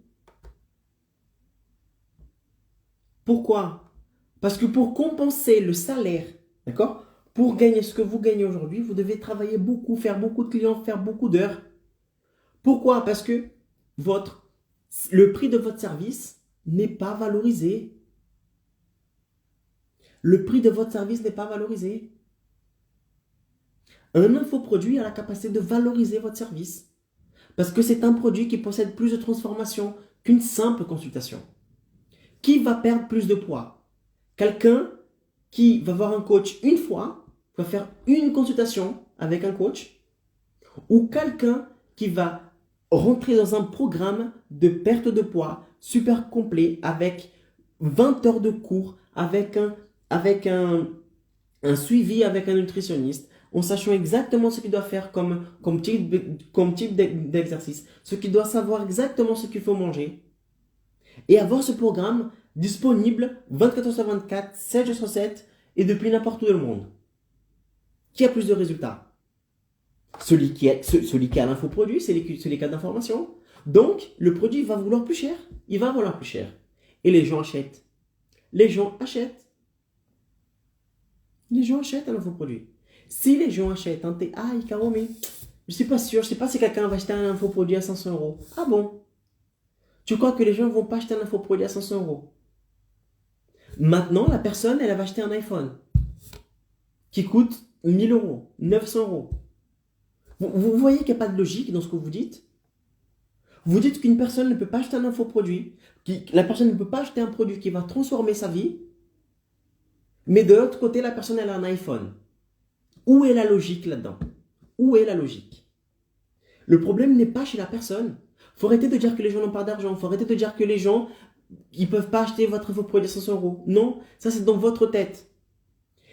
Pourquoi? Parce que pour compenser le salaire, d'accord? Pour gagner ce que vous gagnez aujourd'hui, vous devez travailler beaucoup, faire beaucoup de clients, faire beaucoup d'heures. Pourquoi? Parce que le prix de votre service n'est pas valorisé. Le prix de votre service n'est pas valorisé. Un infoproduit a la capacité de valoriser votre service. Parce que c'est un produit qui possède plus de transformation qu'une simple consultation. Qui va perdre plus de poids? Quelqu'un qui va voir un coach une fois, va faire une consultation avec un coach, ou quelqu'un qui va rentrer dans un programme de perte de poids super complet avec 20 heures de cours, avec un suivi avec un nutritionniste, en sachant exactement ce qu'il doit faire comme type d'exercice, ce qu'il doit savoir exactement ce qu'il faut manger, et avoir ce programme disponible 24 heures sur 24, 7 jours sur 7, et depuis n'importe où dans le monde. Qui a plus de résultats? Celui qui a l'infoproduit, c'est les cas d'information. Donc, le produit va vouloir plus cher. Il va valoir plus cher. Et les gens achètent. Les gens achètent. Les gens achètent un infoproduit. Si les gens achètent un thé, ah, Icaro, mais je suis pas sûr, je sais pas si quelqu'un va acheter un infoproduit à 500 euros. Ah bon? Tu crois que les gens vont pas acheter un infoproduit à 500 euros? Maintenant, la personne, elle va acheter un iPhone qui coûte 1000 euros, 900 euros. Vous voyez qu'il n'y a pas de logique dans ce que vous dites? Vous dites qu'une personne ne peut pas acheter un infoproduit, la personne ne peut pas acheter un produit qui va transformer sa vie, mais de l'autre côté, la personne, elle a un iPhone. Où est la logique là-dedans? Où est la logique? Le problème n'est pas chez la personne. Il faut arrêter de dire que les gens n'ont pas d'argent. Il faut arrêter de dire que les gens ne peuvent pas acheter votre infoproduit à 500 euros. Non, ça c'est dans votre tête.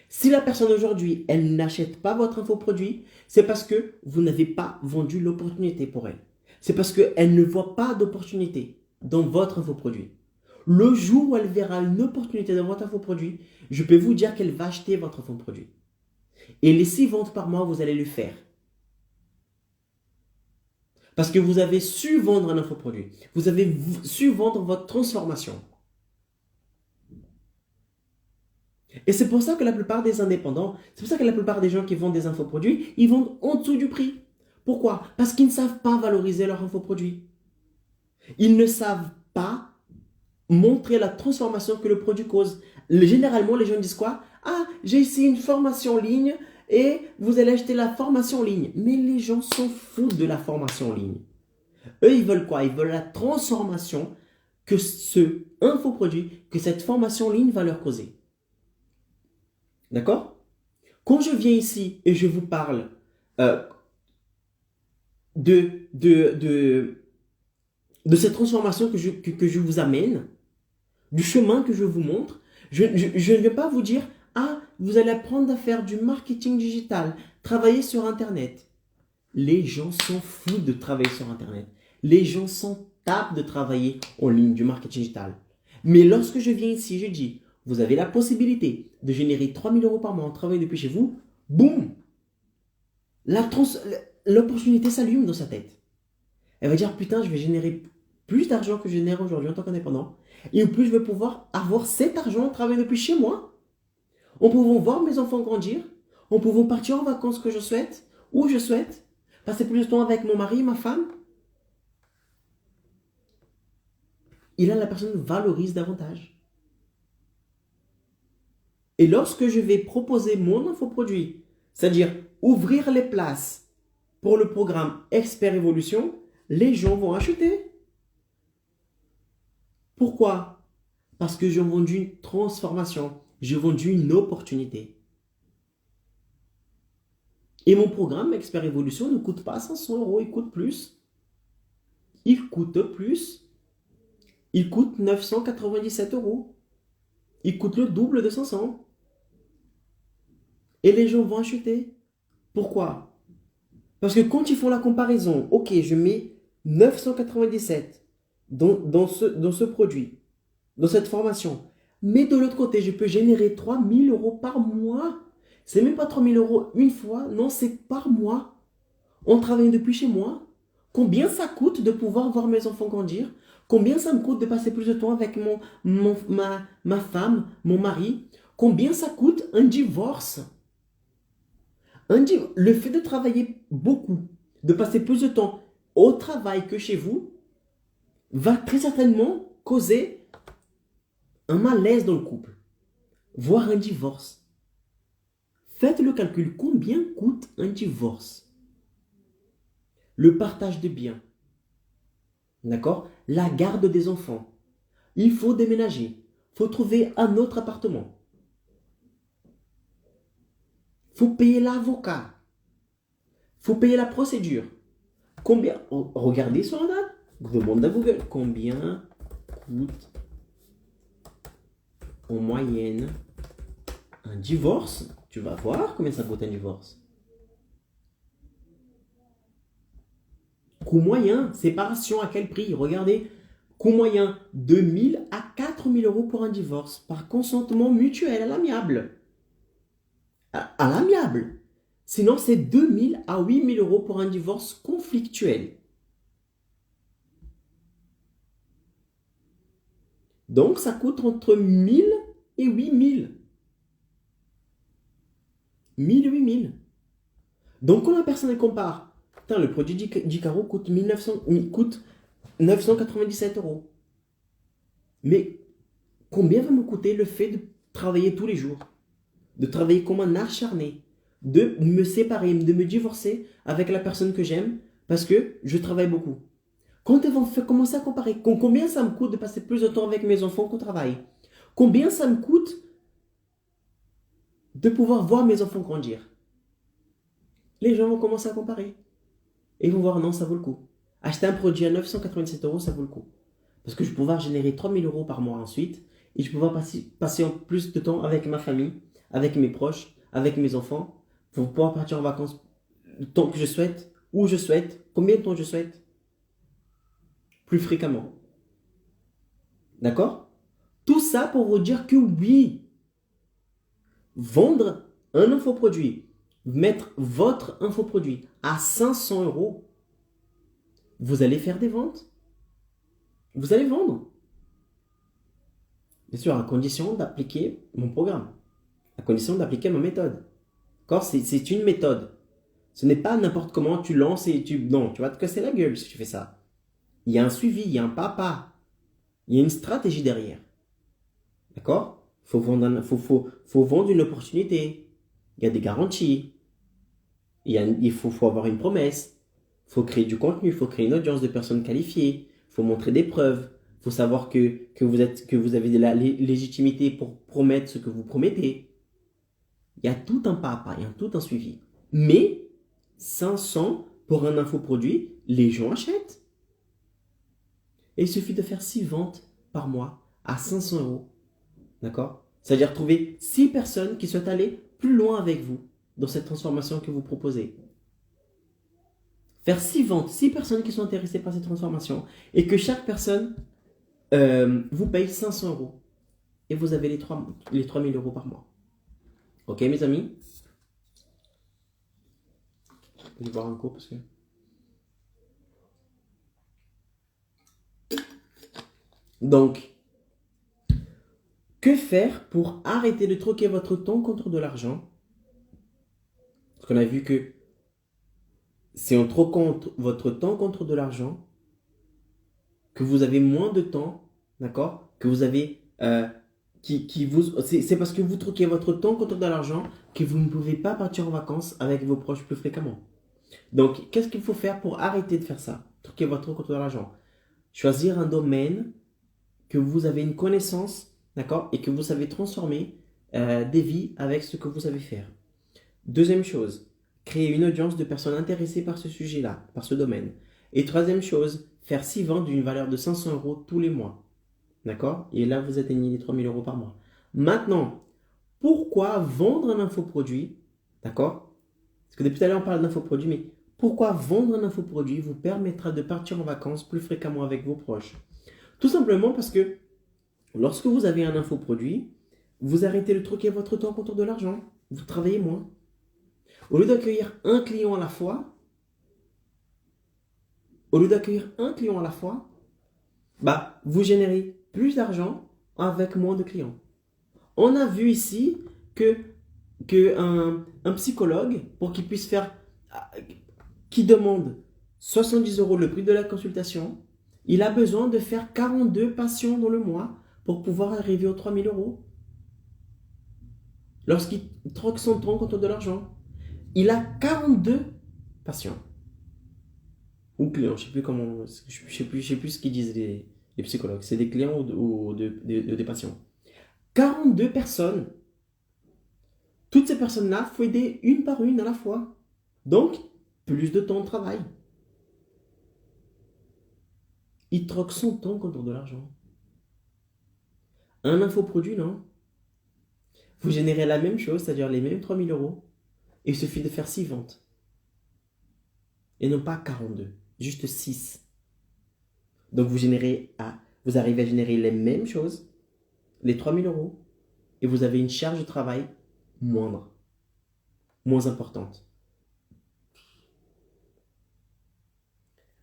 Si la personne aujourd'hui, elle n'achète pas votre infoproduit, c'est parce que vous n'avez pas vendu l'opportunité pour elle. C'est parce qu'elle ne voit pas d'opportunité dans votre infoproduit. Le jour où elle verra une opportunité dans votre infoproduit, je peux vous dire qu'elle va acheter votre infoproduit. Et les 6 ventes par mois, vous allez le faire. Parce que vous avez su vendre un infoproduit. Vous avez su vendre votre transformation. Et c'est pour ça que la plupart des indépendants, c'est pour ça que la plupart des gens qui vendent des infoproduits, ils vendent en dessous du prix. Pourquoi? Parce qu'ils ne savent pas valoriser leur infoproduit. Ils ne savent pas montrer la transformation que le produit cause. Généralement, les gens disent quoi? Ah, j'ai ici une formation en ligne et vous allez acheter la formation en ligne. Mais les gens s'en foutent de la formation en ligne. Eux, ils veulent quoi? Ils veulent la transformation que ce infoproduit, que cette formation en ligne va leur causer. D'accord? Quand je viens ici et je vous parle de cette transformation que je vous amène, du chemin que je vous montre, je ne vais pas vous dire, ah, vous allez apprendre à faire du marketing digital, travailler sur Internet. Les gens s'en foutent de travailler sur Internet. Les gens s'en tapent de travailler en ligne, du marketing digital. Mais lorsque je viens ici, je dis, vous avez la possibilité de générer 3000 euros par mois en travaillant depuis chez vous, boum! L'opportunité s'allume dans sa tête. Elle va dire, putain, je vais générer plus d'argent que je génère aujourd'hui en tant qu'indépendant. Et en plus, je vais pouvoir avoir cet argent en travaillant depuis chez moi. En pouvant voir mes enfants grandir. En pouvant partir en vacances que je souhaite, où je souhaite. Passer plus de temps avec mon mari, ma femme. Et là, la personne valorise davantage. Et lorsque je vais proposer mon infoproduit, c'est-à-dire ouvrir les places pour le programme Expert Évolution, les gens vont acheter. Pourquoi? Parce que j'ai vendu une transformation, j'ai vendu une opportunité. Et mon programme Expert Évolution ne coûte pas 500 euros, il coûte plus. Il coûte plus. Il coûte 997 euros. Il coûte le double de 500. Et les gens vont acheter. Pourquoi? Parce que quand ils font la comparaison, ok, je mets 997 dans ce produit, dans cette formation, mais de l'autre côté, je peux générer 3000 euros par mois. C'est même pas 3000 euros une fois, non, c'est par mois. En travaillant depuis chez moi. Combien ça coûte de pouvoir voir mes enfants grandir? Combien ça me coûte de passer plus de temps avec ma femme, mon mari? Combien ça coûte un divorce? Le fait de travailler beaucoup, de passer plus de temps au travail que chez vous, va très certainement causer un malaise dans le couple, voire un divorce. Faites le calcul, combien coûte un divorce? Le partage des biens, d'accord? La garde des enfants. Il faut déménager, il faut trouver un autre appartement. Il faut payer l'avocat. Il faut payer la procédure. Combien? Regardez sur un date. Demande à Google. Combien coûte en moyenne un divorce? Tu vas voir combien ça coûte un divorce. Coût moyen, séparation à quel prix? Regardez, coût moyen 2 000 à 4 000 euros pour un divorce par consentement mutuel à l'amiable. À l'amiable. Sinon, c'est 2 000 à 8 000 euros pour un divorce conflictuel. Donc, ça coûte entre 1 000 et 8 000. 1 000 et 8 000. Donc, quand la personne compare, le produit d'Icaro coûte 997 euros. Mais combien va me coûter le fait de travailler tous les jours, de travailler comme un acharné, de me séparer, de me divorcer avec la personne que j'aime parce que je travaille beaucoup? Quand elles vont commencer à comparer, combien ça me coûte de passer plus de temps avec mes enfants qu'au travail? Combien ça me coûte de pouvoir voir mes enfants grandir? Les gens vont commencer à comparer. Et ils vont voir, non, ça vaut le coup. Acheter un produit à 997 euros, ça vaut le coup. Parce que je vais pouvoir générer 3 000 euros par mois ensuite. Et je vais pouvoir passer en plus de temps avec ma famille, avec mes proches, avec mes enfants. Pour pouvoir partir en vacances le temps que je souhaite, où je souhaite, combien de temps je souhaite. Plus fréquemment. D'accord? Tout ça pour vous dire que oui, vendre un infoproduit, mettre votre infoproduit à 500 euros, vous allez faire des ventes. Vous allez vendre. Bien sûr, à condition d'appliquer mon programme, à condition d'appliquer ma méthode. D'accord? C'est une méthode. Ce n'est pas n'importe comment tu lances et tu... Non, tu vas te casser la gueule si tu fais ça. Il y a un suivi, il y a un pas. Il y a une stratégie derrière. D'accord? Faut vendre une opportunité. Il y a des garanties. Il faut avoir une promesse. Il faut créer du contenu. Il faut créer une audience de personnes qualifiées. Il faut montrer des preuves. Il faut savoir que vous avez de la légitimité pour promettre ce que vous promettez. Il y a tout un pas à pas. Il y a tout un suivi. Mais 500 pour un infoproduit, les gens achètent. Et il suffit de faire 6 ventes par mois à 500 euros. D'accord? C'est-à-dire trouver 6 personnes qui souhaitent aller plus loin avec vous dans cette transformation que vous proposez. Faire 6 ventes, 6 personnes qui sont intéressées par cette transformation et que chaque personne vous paye 500 euros. Et vous avez les 3 000 euros par mois. Ok, mes amis? Je vais boire un coup parce que... Donc, que faire pour arrêter de troquer votre temps contre de l'argent? Parce qu'on a vu que c'est en troquant votre temps contre de l'argent que vous avez moins de temps, d'accord? Que vous avez... c'est parce que vous troquez votre temps contre de l'argent que vous ne pouvez pas partir en vacances avec vos proches plus fréquemment. Donc, qu'est-ce qu'il faut faire pour arrêter de faire ça? Troquer votre temps contre de l'argent. Choisir un domaine que vous avez une connaissance, d'accord? Et que vous savez transformer des vies avec ce que vous savez faire. Deuxième chose, créer une audience de personnes intéressées par ce sujet-là, par ce domaine. Et troisième chose, faire 6 ventes d'une valeur de 500 euros tous les mois. D'accord? Et là, vous atteignez les 3 000 euros par mois. Maintenant, pourquoi vendre un infoproduit? D'accord? Parce que depuis tout à l'heure, on parle d'infoproduit, mais pourquoi vendre un infoproduit vous permettra de partir en vacances plus fréquemment avec vos proches? Tout simplement parce que lorsque vous avez un infoproduit, vous arrêtez de troquer votre temps contre de l'argent. Vous travaillez moins. Au lieu d'accueillir un client à la fois, vous générez plus d'argent avec moins de clients. On a vu ici un psychologue, pour qu'il puisse faire, qui demande 70 euros le prix de la consultation, il a besoin de faire 42 patients dans le mois pour pouvoir arriver aux 3 000 euros. Lorsqu'il troque son temps contre de l'argent, il a 42 patients. Ou clients, je ne sais plus ce qu'ils disent les psychologues. C'est des clients ou des patients. 42 personnes. Toutes ces personnes-là, il faut aider une par une à la fois. Donc, plus de temps de travail. Il troque son temps contre de l'argent. Un infoproduit, non? Vous générez la même chose, c'est-à-dire les mêmes 3 000 euros. Et il suffit de faire 6 ventes. Et non pas 42. juste 6. Donc vous arrivez à générer les mêmes choses, les 3 000 euros, et vous avez une charge de travail moindre, moins importante.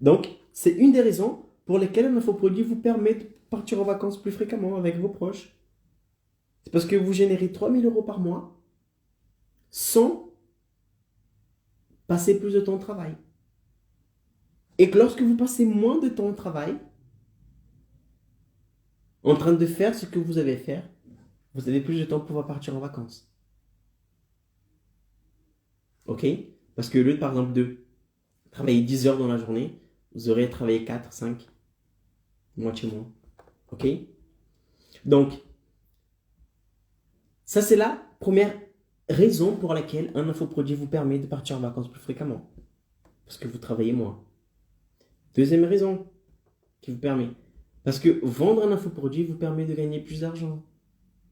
Donc, c'est une des raisons pour lesquelles un infoproduit vous permet de partir en vacances plus fréquemment avec vos proches. C'est parce que vous générez 3 000 euros par mois sans passer plus de temps au travail. Et que lorsque vous passez moins de temps au travail, en train de faire ce que vous avez à faire, vous avez plus de temps pour pouvoir partir en vacances. Ok? Parce que au lieu, par exemple, de travailler 10 heures dans la journée, vous aurez travaillé 4, 5, moitié moins. Ok? Donc, ça c'est la première raison pour laquelle un infoproduit vous permet de partir en vacances plus fréquemment. Parce que vous travaillez moins. Deuxième raison qui vous permet. Parce que vendre un infoproduit vous permet de gagner plus d'argent.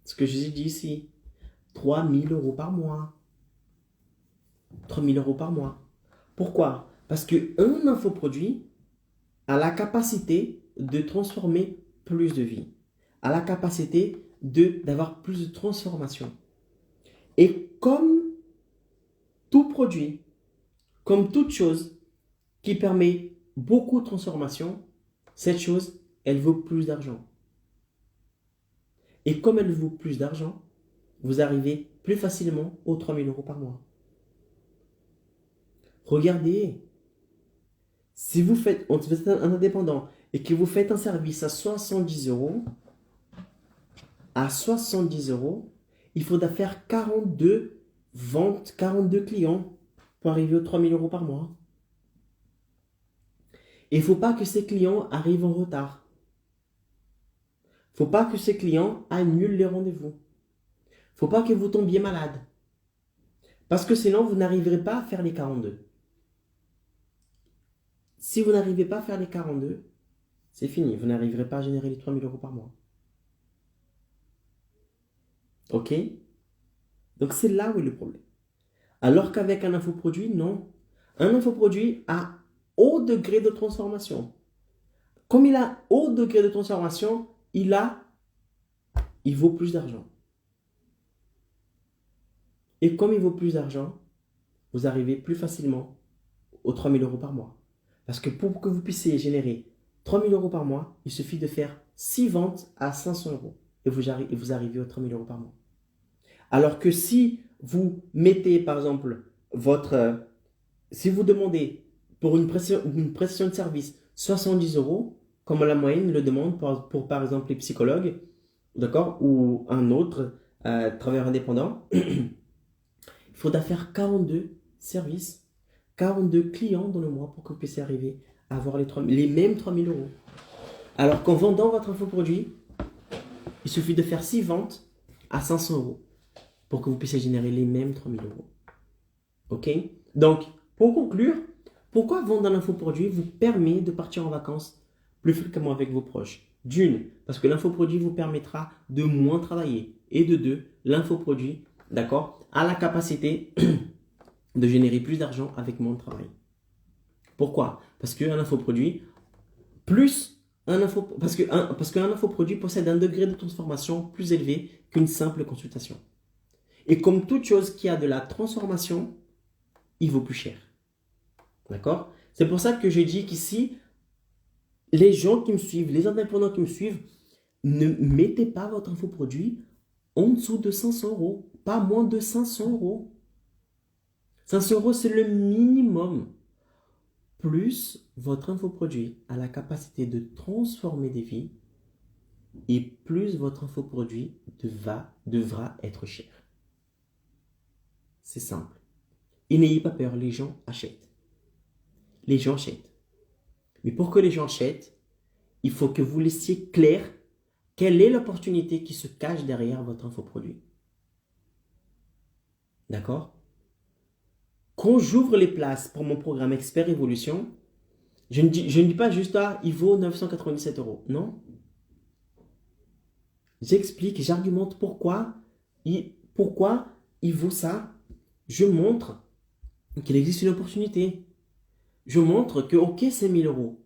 Ce que je vous ai dit ici. 3 000 euros par mois. 3 000 euros par mois. Pourquoi? Parce qu'un infoproduit a la capacité de transformer plus de vies. A la capacité d'avoir plus de transformation. Et comme tout produit, comme toute chose qui permet beaucoup de transformation, cette chose, elle vaut plus d'argent. Et comme elle vaut plus d'argent, vous arrivez plus facilement aux 3 000 euros par mois. Regardez, si vous êtes un indépendant et que vous faites un service à 70 euros, il faudra faire 42 ventes, 42 clients pour arriver aux 3 000 euros par mois. Et il ne faut pas que ces clients arrivent en retard. Il ne faut pas que ces clients annulent les rendez-vous. Il ne faut pas que vous tombiez malade. Parce que sinon, vous n'arriverez pas à faire les 42. Si vous n'arrivez pas à faire les 42, c'est fini. Vous n'arriverez pas à générer les 3 000 euros par mois. Ok? Donc, c'est là où est le problème. Alors qu'avec un infoproduit, non. Un infoproduit a haut degré de transformation. Comme il a haut degré de transformation, il vaut plus d'argent. Et comme il vaut plus d'argent, vous arrivez plus facilement aux 3 000 euros par mois. Parce que pour que vous puissiez générer 3 000 euros par mois, il suffit de faire 6 ventes à 500 euros. Et vous arrivez aux 3 000 euros par mois. Alors que si vous mettez, par exemple, si vous demandez pour une prestation de service 70 euros, comme la moyenne le demande pour par exemple les psychologues, d'accord, ou un autre travailleur indépendant, il faudra faire 42 services, 42 clients dans le mois pour que vous puissiez arriver à avoir les mêmes 3 000 euros. Alors qu'en vendant votre infoproduit, il suffit de faire 6 ventes à 500 euros pour que vous puissiez générer les mêmes 3 000 euros. Ok? Donc, pour conclure, pourquoi vendre un infoproduit vous permet de partir en vacances plus fréquemment avec vos proches? D'une, parce que l'infoproduit vous permettra de moins travailler. Et de deux, l'infoproduit, d'accord, a la capacité de générer plus d'argent avec moins de travail. Pourquoi? Parce qu'un infoproduit, parce qu'un infoproduit possède un degré de transformation plus élevé qu'une simple consultation. Et comme toute chose qui a de la transformation, il vaut plus cher. D'accord? C'est pour ça que je dis qu'ici, les gens qui me suivent, les indépendants qui me suivent, ne mettez pas votre infoproduit en dessous de 500 euros. Pas moins de 500 euros. 500 euros, c'est le minimum. Plus votre infoproduit a la capacité de transformer des vies et plus votre infoproduit devra être cher. C'est simple. Et n'ayez pas peur, les gens achètent. Les gens achètent. Mais pour que les gens achètent, il faut que vous laissiez clair quelle est l'opportunité qui se cache derrière votre infoproduit. D'accord? Quand j'ouvre les places pour mon programme Expert Évolution, je ne dis pas juste il vaut 997 euros. Non. J'explique, j'argumente pourquoi il vaut ça. Je montre qu'il existe une opportunité. je montre que, ok, c'est 1000 euros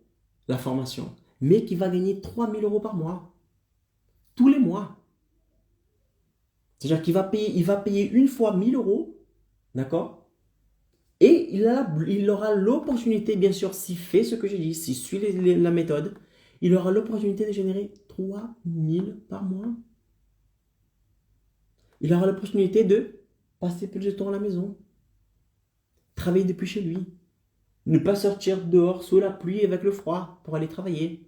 la formation, mais qu'il va gagner 3000 euros par mois, tous les mois. C'est-à-dire il va payer une fois 1000 euros, d'accord? Et il aura l'opportunité, bien sûr, s'il fait ce que j'ai dit, s'il suit la méthode, il aura l'opportunité de générer 3000 par mois. Il aura l'opportunité de passer plus de temps à la maison, travailler depuis chez lui, ne pas sortir dehors sous la pluie avec le froid pour aller travailler,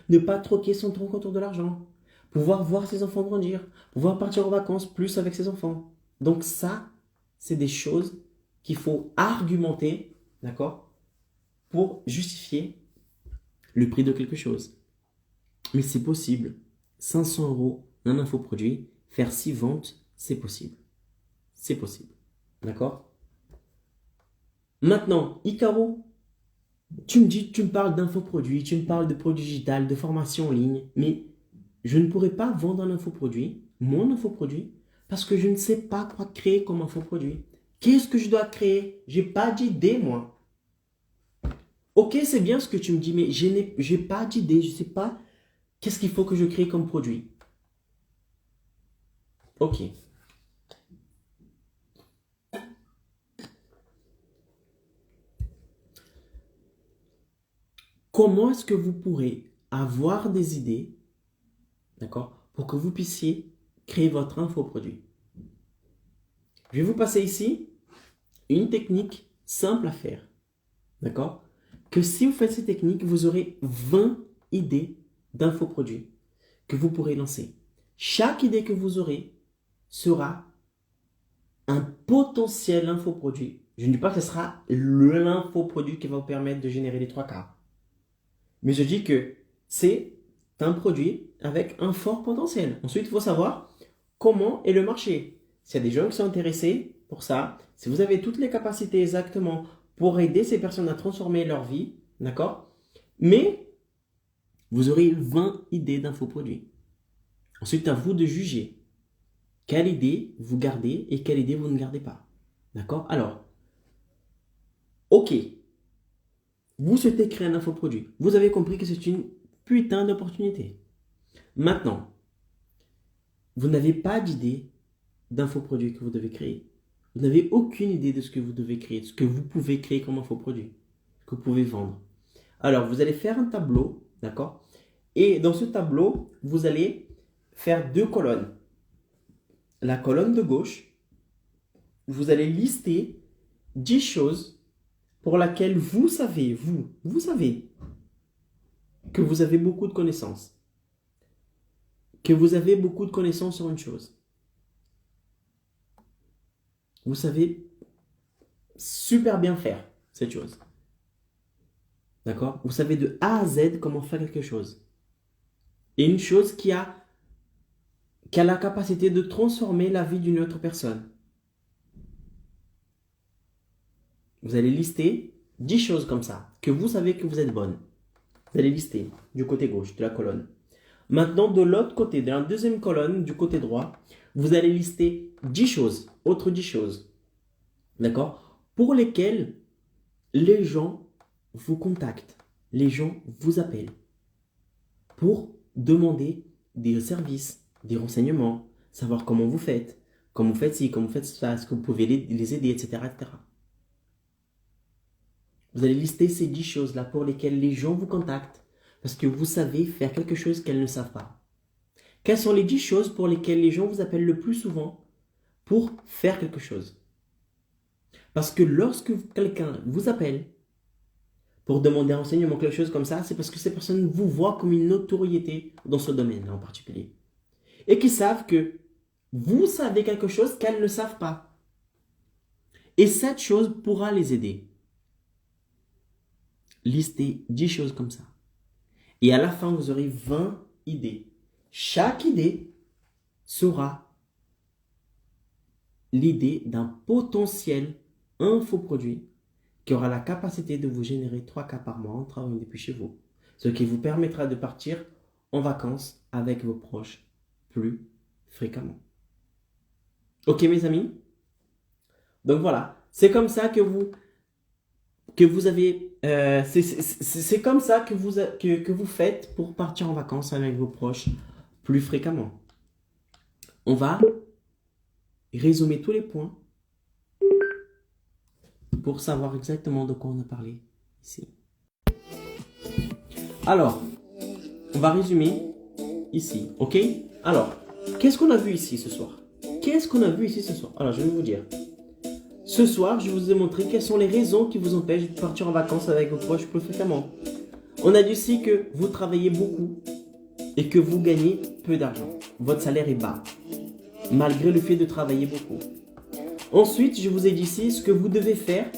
ne pas troquer son temps contre de l'argent, pouvoir voir ses enfants grandir, pouvoir partir en vacances plus avec ses enfants. Donc ça, c'est des choses qu'il faut argumenter, d'accord, pour justifier le prix de quelque chose. Mais c'est possible. 500 euros un infoproduit, faire 6 ventes, c'est possible. C'est possible. D'accord? Maintenant, Icaro, tu me parles d'infoproduits, tu me parles de produits digital, de formation en ligne, mais je ne pourrais pas vendre un infoproduit, mon infoproduit, parce que je ne sais pas quoi créer comme infoproduit. Qu'est-ce que je dois créer? J'ai pas d'idée, moi. Ok, c'est bien ce que tu me dis, mais j'ai pas d'idée, je sais pas qu'est-ce qu'il faut que je crée comme produit. Ok. Comment est-ce que vous pourrez avoir des idées, d'accord, pour que vous puissiez créer votre infoproduit? Je vais vous passer ici une technique simple à faire, d'accord? Que si vous faites cette technique, vous aurez 20 idées d'infoproduits que vous pourrez lancer. Chaque idée que vous aurez sera un potentiel infoproduit. Je ne dis pas que ce sera l'infoproduit qui va vous permettre de générer les 3 quarts. Mais je dis que c'est un produit avec un fort potentiel. Ensuite, il faut savoir comment est le marché. S'il y a des gens qui sont intéressés pour ça, si vous avez toutes les capacités exactement pour aider ces personnes à transformer leur vie, d'accord? Mais vous aurez 20 idées d'infoproduits. Ensuite, à vous de juger quelle idée vous gardez et quelle idée vous ne gardez pas. D'accord? Alors, ok, vous souhaitez créer un infoproduit. Vous avez compris que c'est une putain d'opportunité. Maintenant, vous n'avez pas d'idée d'infoproduit que vous devez créer. Vous n'avez aucune idée de ce que vous devez créer, de ce que vous pouvez créer comme infoproduit, que vous pouvez vendre. Alors, vous allez faire un tableau, d'accord? Et dans ce tableau, vous allez faire 2 colonnes. La colonne de gauche, vous allez lister 10 choses pour lesquelles vous savez, vous savez que vous avez beaucoup de connaissances. Que vous avez beaucoup de connaissances sur une chose. Vous savez super bien faire cette chose. D'accord? Vous savez de A à Z comment faire quelque chose. Et une chose qui a la capacité de transformer la vie d'une autre personne. Vous allez lister 10 choses comme ça, que vous savez que vous êtes bonne. Vous allez lister du côté gauche de la colonne. Maintenant, de l'autre côté, de la deuxième colonne, du côté droit, vous allez lister 10 choses, autres 10 choses. D'accord? Pour lesquelles les gens vous contactent, les gens vous appellent pour demander des services, des renseignements, savoir comment vous faites ci, comment vous faites ça, est-ce que vous pouvez les aider, etc., etc. Vous allez lister ces 10 choses-là pour lesquelles les gens vous contactent parce que vous savez faire quelque chose qu'elles ne savent pas. Quelles sont les 10 choses pour lesquelles les gens vous appellent le plus souvent pour faire quelque chose? Parce que lorsque quelqu'un vous appelle pour demander un renseignement, quelque chose comme ça, c'est parce que ces personnes vous voient comme une notoriété dans ce domaine en particulier. Et qui savent que vous savez quelque chose qu'elles ne savent pas. Et cette chose pourra les aider. Listez 10 choses comme ça. Et à la fin, vous aurez 20 idées. Chaque idée sera l'idée d'un potentiel infoproduit qui aura la capacité de vous générer 3 cas par mois en travaillant depuis chez vous. Ce qui vous permettra de partir en vacances avec vos proches plus fréquemment. Ok mes amis? Donc voilà, c'est comme ça que vous que vous avez, c'est comme ça que vous faites pour partir en vacances avec vos proches plus fréquemment. On va résumer tous les points pour savoir exactement de quoi on a parlé ici. Alors, on va résumer ici, ok? Alors, qu'est-ce qu'on a vu ici ce soir? Alors, je vais vous dire. Ce soir, je vous ai montré quelles sont les raisons qui vous empêchent de partir en vacances avec vos proches plus fréquemment. On a dit aussi que vous travaillez beaucoup et que vous gagnez peu d'argent. Votre salaire est bas, malgré le fait de travailler beaucoup. Ensuite, je vous ai dit ici ce que vous devez faire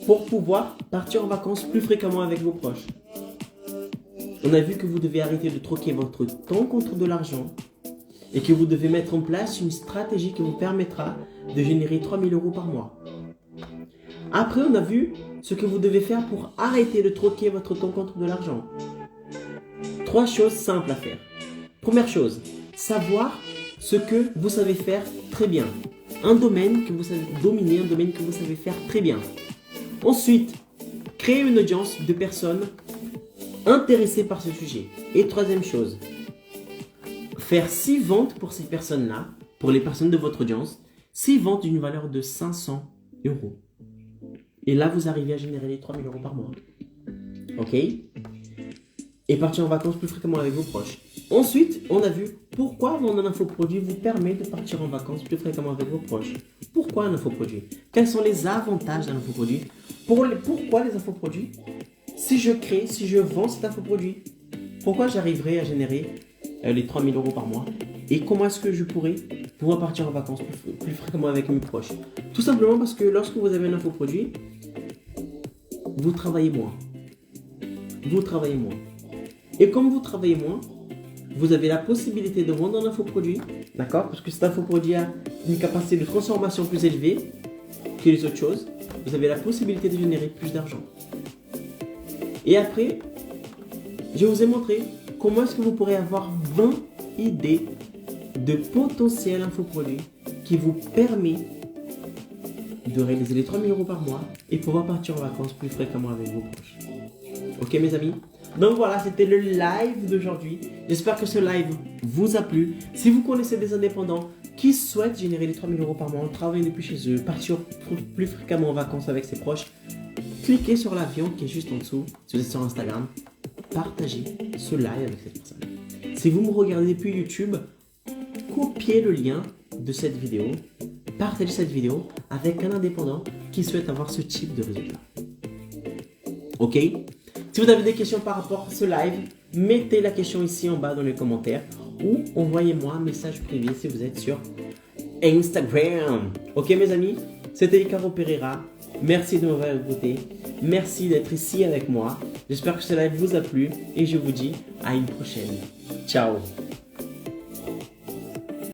pour pouvoir partir en vacances plus fréquemment avec vos proches. On a vu que vous devez arrêter de troquer votre temps contre de l'argent et que vous devez mettre en place une stratégie qui vous permettra de générer 3 000 € par mois. Après, on a vu ce que vous devez faire pour arrêter de troquer votre temps contre de l'argent. 3 choses simples à faire. Première chose, savoir ce que vous savez faire très bien. Un domaine que vous savez dominer, un domaine que vous savez faire très bien. Ensuite, créer une audience de personnes intéressées par ce sujet. Et troisième chose, faire 6 ventes pour ces personnes-là, pour les personnes de votre audience, 6 ventes d'une valeur de 500 €. Et là, vous arrivez à générer les 3 000 € par mois. Ok? Et partir en vacances plus fréquemment avec vos proches. Ensuite, on a vu pourquoi vendre un infoproduit vous permet de partir en vacances plus fréquemment avec vos proches. Pourquoi un infoproduit? Quels sont les avantages d'un infoproduit? Pourquoi les infoproduits? Si je vends cet infoproduit, pourquoi j'arriverai à générer les 3 000 € par mois? Et comment est-ce que je pourrais pouvoir partir en vacances plus fréquemment avec mes proches? Tout simplement parce que lorsque vous avez un infoproduit, vous travaillez moins. Et comme vous travaillez moins, vous avez la possibilité de vendre un infoproduit, d'accord? Parce que cet infoproduit a une capacité de transformation plus élevée que les autres choses. Vous avez la possibilité de générer plus d'argent. Et après, je vous ai montré comment est-ce que vous pourrez avoir 20 idées de potentiels infoproduits qui vous permet de réaliser les 3 000 € par mois et pouvoir partir en vacances plus fréquemment avec vos proches. Ok mes amis? Donc voilà, c'était le live d'aujourd'hui. J'espère que ce live vous a plu. Si vous connaissez des indépendants qui souhaitent générer les 3 000 € par mois, travailler depuis chez eux, partir plus fréquemment en vacances avec ses proches, cliquez sur l'avion qui est juste en dessous. Si vous êtes sur Instagram, partagez ce live avec cette personne. Si vous me regardez depuis YouTube, copiez le lien de cette vidéo, partagez cette vidéo avec un indépendant qui souhaite avoir ce type de résultat. Ok? Si vous avez des questions par rapport à ce live, mettez la question ici en bas dans les commentaires ou envoyez-moi un message privé si vous êtes sur Instagram. Ok mes amis? C'était Icaro Pereira. Merci de m'avoir écouté. Merci d'être ici avec moi. J'espère que ce live vous a plu et je vous dis à une prochaine. Ciao!